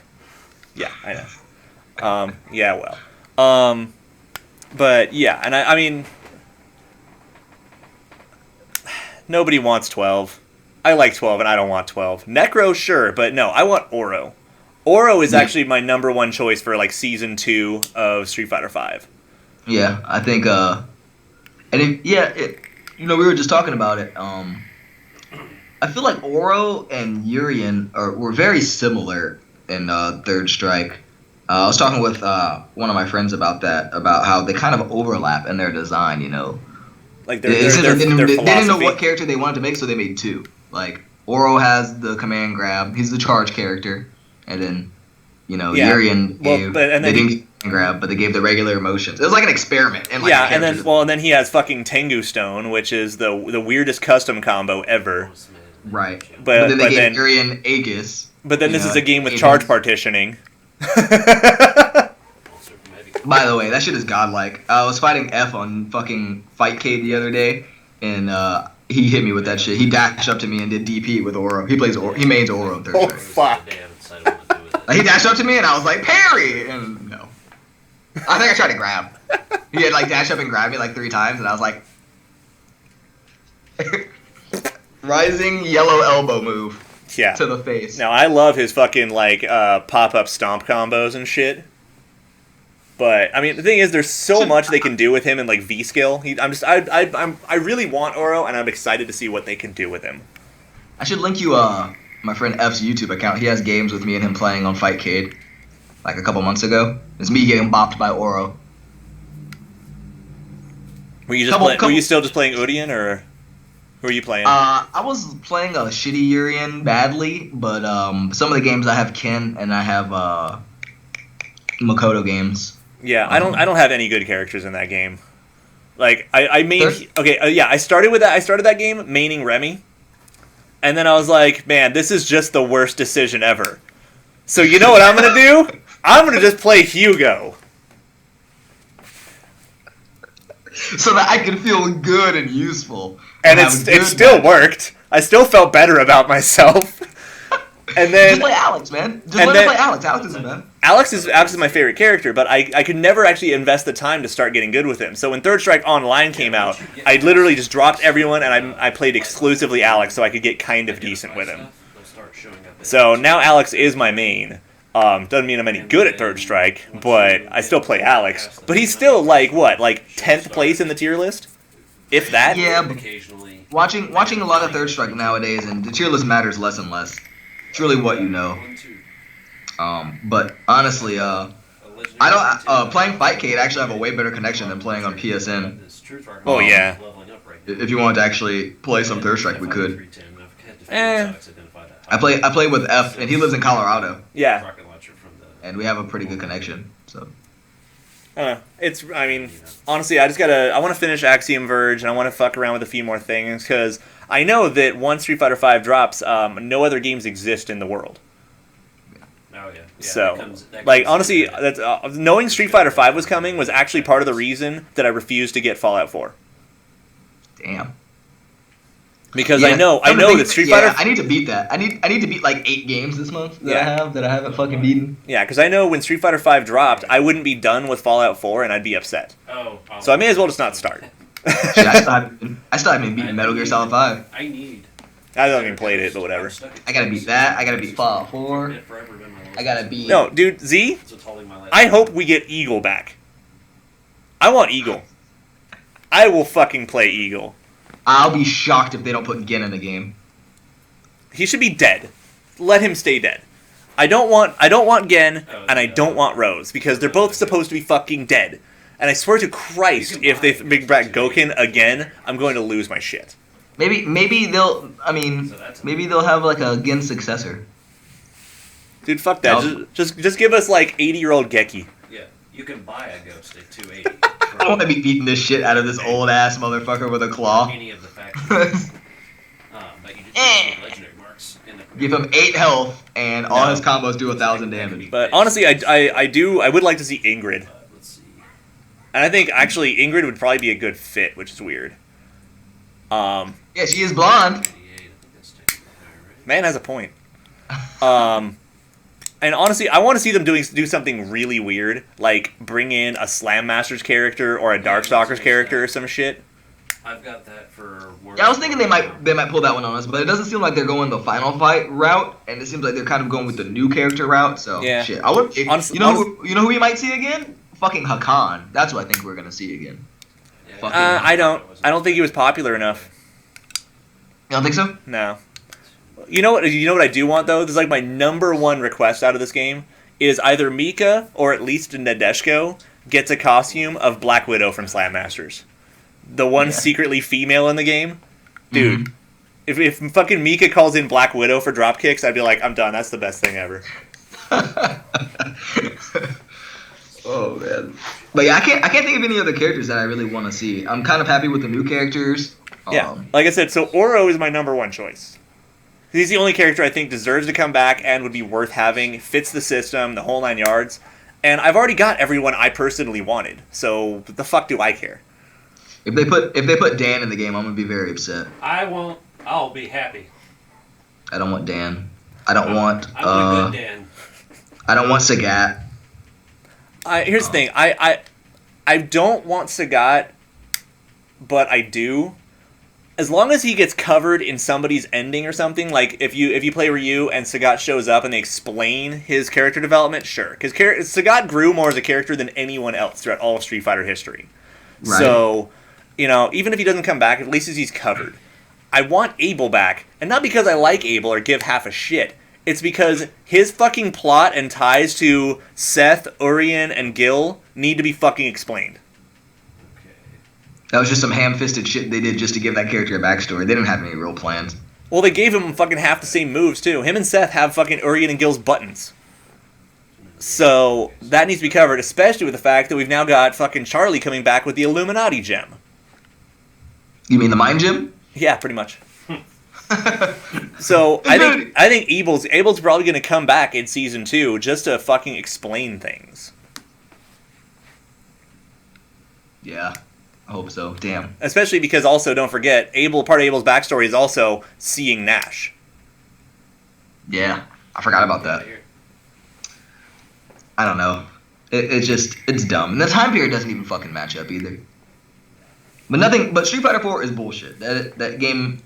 Yeah, I know. Yeah, well. But yeah, and I mean, nobody wants 12. I like 12 and I don't want 12. Necro, sure, but no, I want Oro. Oro is actually my number 1 choice for like season 2 of Street Fighter 5. Yeah, I think we were just talking about it. I feel like Oro and Urien were very similar in Third Strike. I was talking with one of my friends about that, about how they kind of overlap in their design, you know. Like they didn't know what character they wanted to make, so they made 2. Like Oro has the command grab; he's the charge character, and then Urien gave they didn't get command grab, but they gave the regular motions. It was like an experiment. And then he has fucking Tengu Stone, which is the weirdest custom combo ever. Right, but then they gave Urien Aegis. But then this is a game with charge partitioning. By the way, that shit is godlike. I was fighting F on fucking Fightcade the other day, and he hit me with that shit. He dashed up to me and did DP with Oro. He mains Oro in Third Strike. Fuck. He dashed up to me and I was like, parry! And no. I think I tried to grab. He had like dash up and grab me like 3 times, and I was like, rising yellow elbow move. Yeah. To the face. Now I love his fucking like pop-up stomp combos and shit. But I mean, the thing is, there's so much they can do with him in like V skill. I really want Oro, and I'm excited to see what they can do with him. I should link you my friend F's YouTube account. He has games with me and him playing on Fightcade, like a couple months ago. It's me getting bopped by Oro. Were you still just playing Udian, or who are you playing? I was playing a shitty Urien badly, but some of the games I have Ken and I have Makoto games. Yeah, I don't have any good characters in that game. Like I started that game maining Remy, and then I was like, man, this is just the worst decision ever. So you know what I'm gonna do? I'm gonna just play Hugo. So that I can feel good and useful. And it still worked. I still felt better about myself. And then just play Alex, man. Just let him play Alex. Alex isn't bad. Alex is my favorite character, but I could never actually invest the time to start getting good with him. So when Third Strike Online came out, I literally just dropped everyone and I played exclusively Alex so I could get kind of decent with him. So now Alex is my main. Doesn't mean I'm any good at Third Strike, but I still play Alex. But he's still like 10th place in the tier list, if that. Yeah, but watching a lot of Third Strike nowadays, and the tier list matters less and less. It's really what you know. But honestly, I don't. Playing Fightcade, I actually have a way better connection than playing on PSN. Oh yeah. If you wanted to actually play some Third Strike, we could. Eh. I play with F, and he lives in Colorado. Yeah. And we have a pretty good connection. So. I mean, honestly, I want to finish Axiom Verge, and I want to fuck around with a few more things, because I know that once Street Fighter V drops, no other games exist in the world. Oh, yeah. So, that comes honestly, that's, knowing Street Fighter V was coming was actually part of the reason that I refused to get Fallout 4. Damn. Because I know that Street Fighter. I need to beat that. I need to beat like 8 games this month that I haven't fucking beaten. Yeah, because I know when Street Fighter V dropped, I wouldn't be done with Fallout 4, and I'd be upset. So I may as well just not start. Shit, I still haven't beaten Metal Gear Solid 5. I haven't even played it, but whatever. I gotta beat that. I gotta beat Fallout 4. I gotta beat. No, dude, Z. I hope we get Eagle back. I want Eagle. I will fucking play Eagle. I'll be shocked if they don't put Gen in the game. He should be dead. Let him stay dead. I don't want Gen, and I don't want Rose, because they're both supposed to be fucking dead. And I swear to Christ, if they bring back Gouken again, I'm going to lose my shit. Maybe they'll have like a Gen successor. Dude, fuck that. No. Just give us like 80-year-old Geki. Yeah, you can buy a Ghost at 280. I don't want to be beating this shit out of this old ass motherfucker with a claw. Any of the factions. But you just need legendary marks in the Give him 8 health, and all his combos do 1,000 damage. But honestly, I would like to see Ingrid. Let's see. And I think actually Ingrid would probably be a good fit, which is weird. Yeah, she is blonde. Man has a point. And honestly, I want to see them do something really weird, like bring in a Slam Masters character or a Darkstalkers character or some shit. I've got that for. Yeah, I was thinking they might pull that one on us, but it doesn't seem like they're going the Final Fight route, and it seems like they're kind of going with the new character route. So yeah. Shit, I would. You know who we might see again? Fucking Hakan. That's what I think we're gonna see again. Yeah, I don't think he was popular enough. You don't think so? No. You know what I do want though? This is like my number one request out of this game is either Mika or at least Nadeshko gets a costume of Black Widow from Slam Masters. The one secretly female in the game. Dude, if fucking Mika calls in Black Widow for drop kicks, I'd be like, I'm done. That's the best thing ever. Oh man. But yeah, I can't think of any other characters that I really want to see. I'm kind of happy with the new characters. Yeah, like I said, so Oro is my number one choice. He's the only character I think deserves to come back and would be worth having, fits the system, the whole 9 yards. And I've already got everyone I personally wanted, so what the fuck do I care? If they put Dan in the game, I'm gonna be very upset. I won't. I'll be happy. I don't want Dan. I don't want I want a good Dan. I don't want Sagat. Here's the thing. I don't want Sagat, but I do. As long as he gets covered in somebody's ending or something, like if you play Ryu and Sagat shows up and they explain his character development, sure. Because Sagat grew more as a character than anyone else throughout all of Street Fighter history. Right. So, even if he doesn't come back, at least he's covered. I want Abel back, and not because I like Abel or give half a shit. It's because his fucking plot and ties to Seth, Urien, and Gil need to be fucking explained. That was just some ham-fisted shit they did just to give that character a backstory. They didn't have any real plans. Well, they gave him fucking half the same moves, too. Him and Seth have fucking Urien and Gil's buttons. So, that needs to be covered, especially with the fact that we've now got fucking Charlie coming back with the Illuminati gem. You mean the Mind Gem? Yeah, pretty much. So, I think Abel's probably going to come back in Season 2 just to fucking explain things. Yeah. I hope so. Damn. Especially because also, don't forget, part of Abel's backstory is also seeing Nash. Yeah. I forgot about that. I don't know. It's dumb. And the time period doesn't even fucking match up either. But Street Fighter 4 is bullshit. That game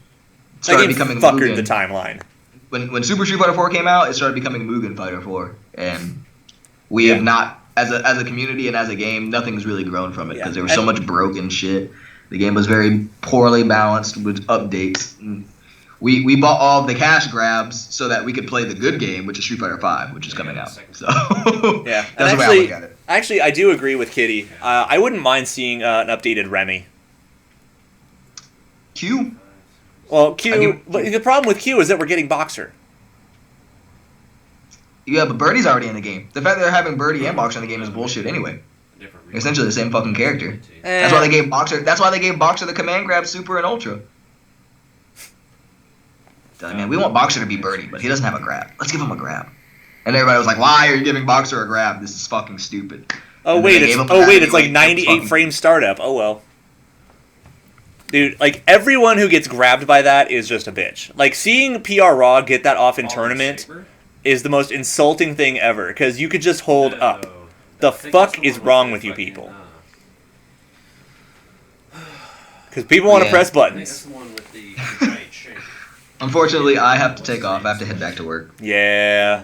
started becoming fuckered Mugen. the timeline. When Super Street Fighter 4 came out, it started becoming Mugen Fighter 4. and we have not, as a community and as a game, nothing's really grown from it because there was so much broken shit. The game was very poorly balanced with updates. We bought all the cash grabs so that we could play the good game, which is Street Fighter V, which is coming out. So yeah, that's the way I look at it. Actually, I do agree with Kitty. I wouldn't mind seeing an updated Remy. Q. Well, but the problem with Q is that we're getting Boxer. Yeah, but Birdie's already in the game. The fact that they're having Birdie and Boxer in the game is bullshit anyway. Essentially the same fucking character. That's why they gave Boxer. That's why they gave Boxer the command grab, Super and Ultra. I mean, we want Boxer to be Birdie, but he doesn't have a grab. Let's give him a grab. And everybody was like, "Why are you giving Boxer a grab? This is fucking stupid." Oh wait, it's like 98 frame startup. Oh well. Dude, like, everyone who gets grabbed by that is just a bitch. Like, seeing PR Raw get that off in tournament is the most insulting thing ever, because you could just hold up. The fuck is wrong with you people? Because people want to press buttons. Unfortunately, I have to take off. I have to head back to work. Yeah.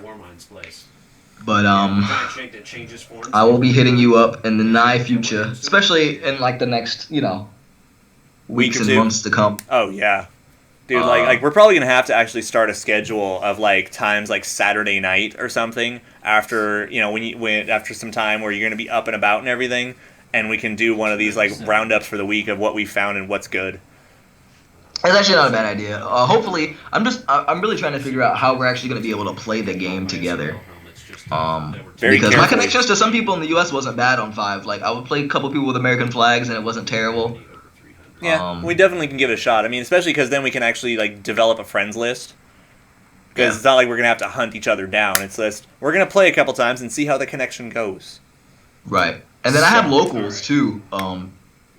But, I will be hitting you up in the nigh future, especially in, like, the next, weeks and months to come. Oh yeah, dude. Like we're probably gonna have to actually start a schedule of like times like Saturday night or something after after some time where you're gonna be up and about and everything, and we can do one of these like roundups for the week of what we found and what's good. It's actually not a bad idea. Hopefully, I'm really trying to figure out how we're actually gonna be able to play the game together. Because my connections to some people in the U.S. wasn't bad on 5. Like I would play a couple people with American flags and it wasn't terrible. Yeah, we definitely can give it a shot. I mean, especially because then we can actually like develop a friends list. Because it's not like we're gonna have to hunt each other down. It's just we're gonna play a couple times and see how the connection goes. Right, and then I have locals too.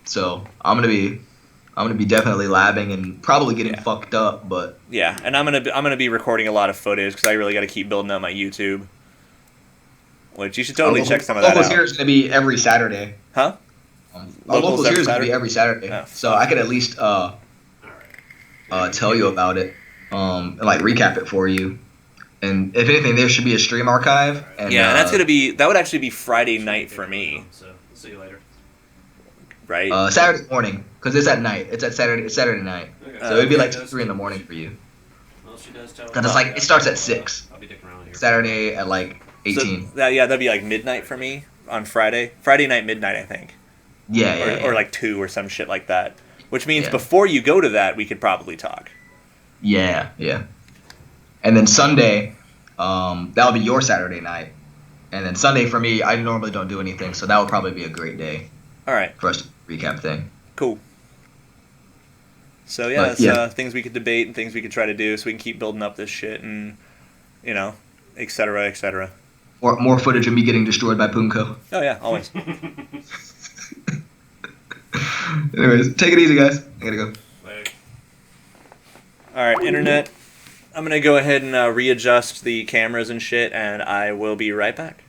So I'm gonna be definitely labbing and probably getting fucked up, but yeah, and I'm gonna be recording a lot of footage because I really got to keep building up my YouTube. Which you should totally check some of that out. Locals here is gonna be every Saturday. Huh? Locals here is going to be every Saturday, so I could at least tell you about it, and like recap it for you. And if anything, there should be a stream archive. And, yeah, that would actually be Friday night for me. So see you later. Right. Saturday morning, because it's at night. It's Saturday night, so it'd be like 2-3 in the morning for you. Because it's like it starts at 6. Saturday at like 18. So, that'd be like midnight for me on Friday. Friday night midnight, I think. Yeah. Or like 2 or some shit like that. Which means before you go to that, we could probably talk. Yeah. And then Sunday, that'll be your Saturday night. And then Sunday for me, I normally don't do anything, so that would probably be a great day. All right. For us to recap thing. Cool. So yeah, that's things we could debate and things we could try to do so we can keep building up this shit and, et cetera, et cetera. Or more footage of me getting destroyed by Punko. Oh yeah, always. Anyways, take it easy, guys. I gotta go. Alright, internet. I'm gonna go ahead and readjust the cameras and shit, and I will be right back.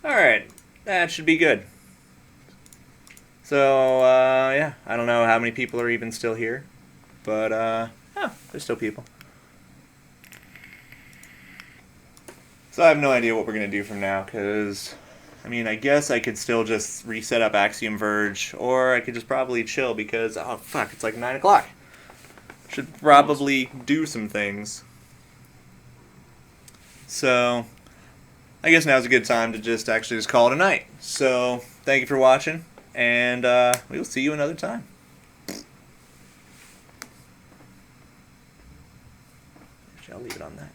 Alright, that should be good. So, yeah, I don't know how many people are even still here, but, there's still people. So I have no idea what we're going to do from now, because, I mean, I guess I could still just reset up Axiom Verge, or I could just probably chill, because, oh, fuck, it's like 9 o'clock. Should probably do some things. So I guess now's a good time to just call it a night. So thank you for watching, and we will see you another time. I'll leave it on that.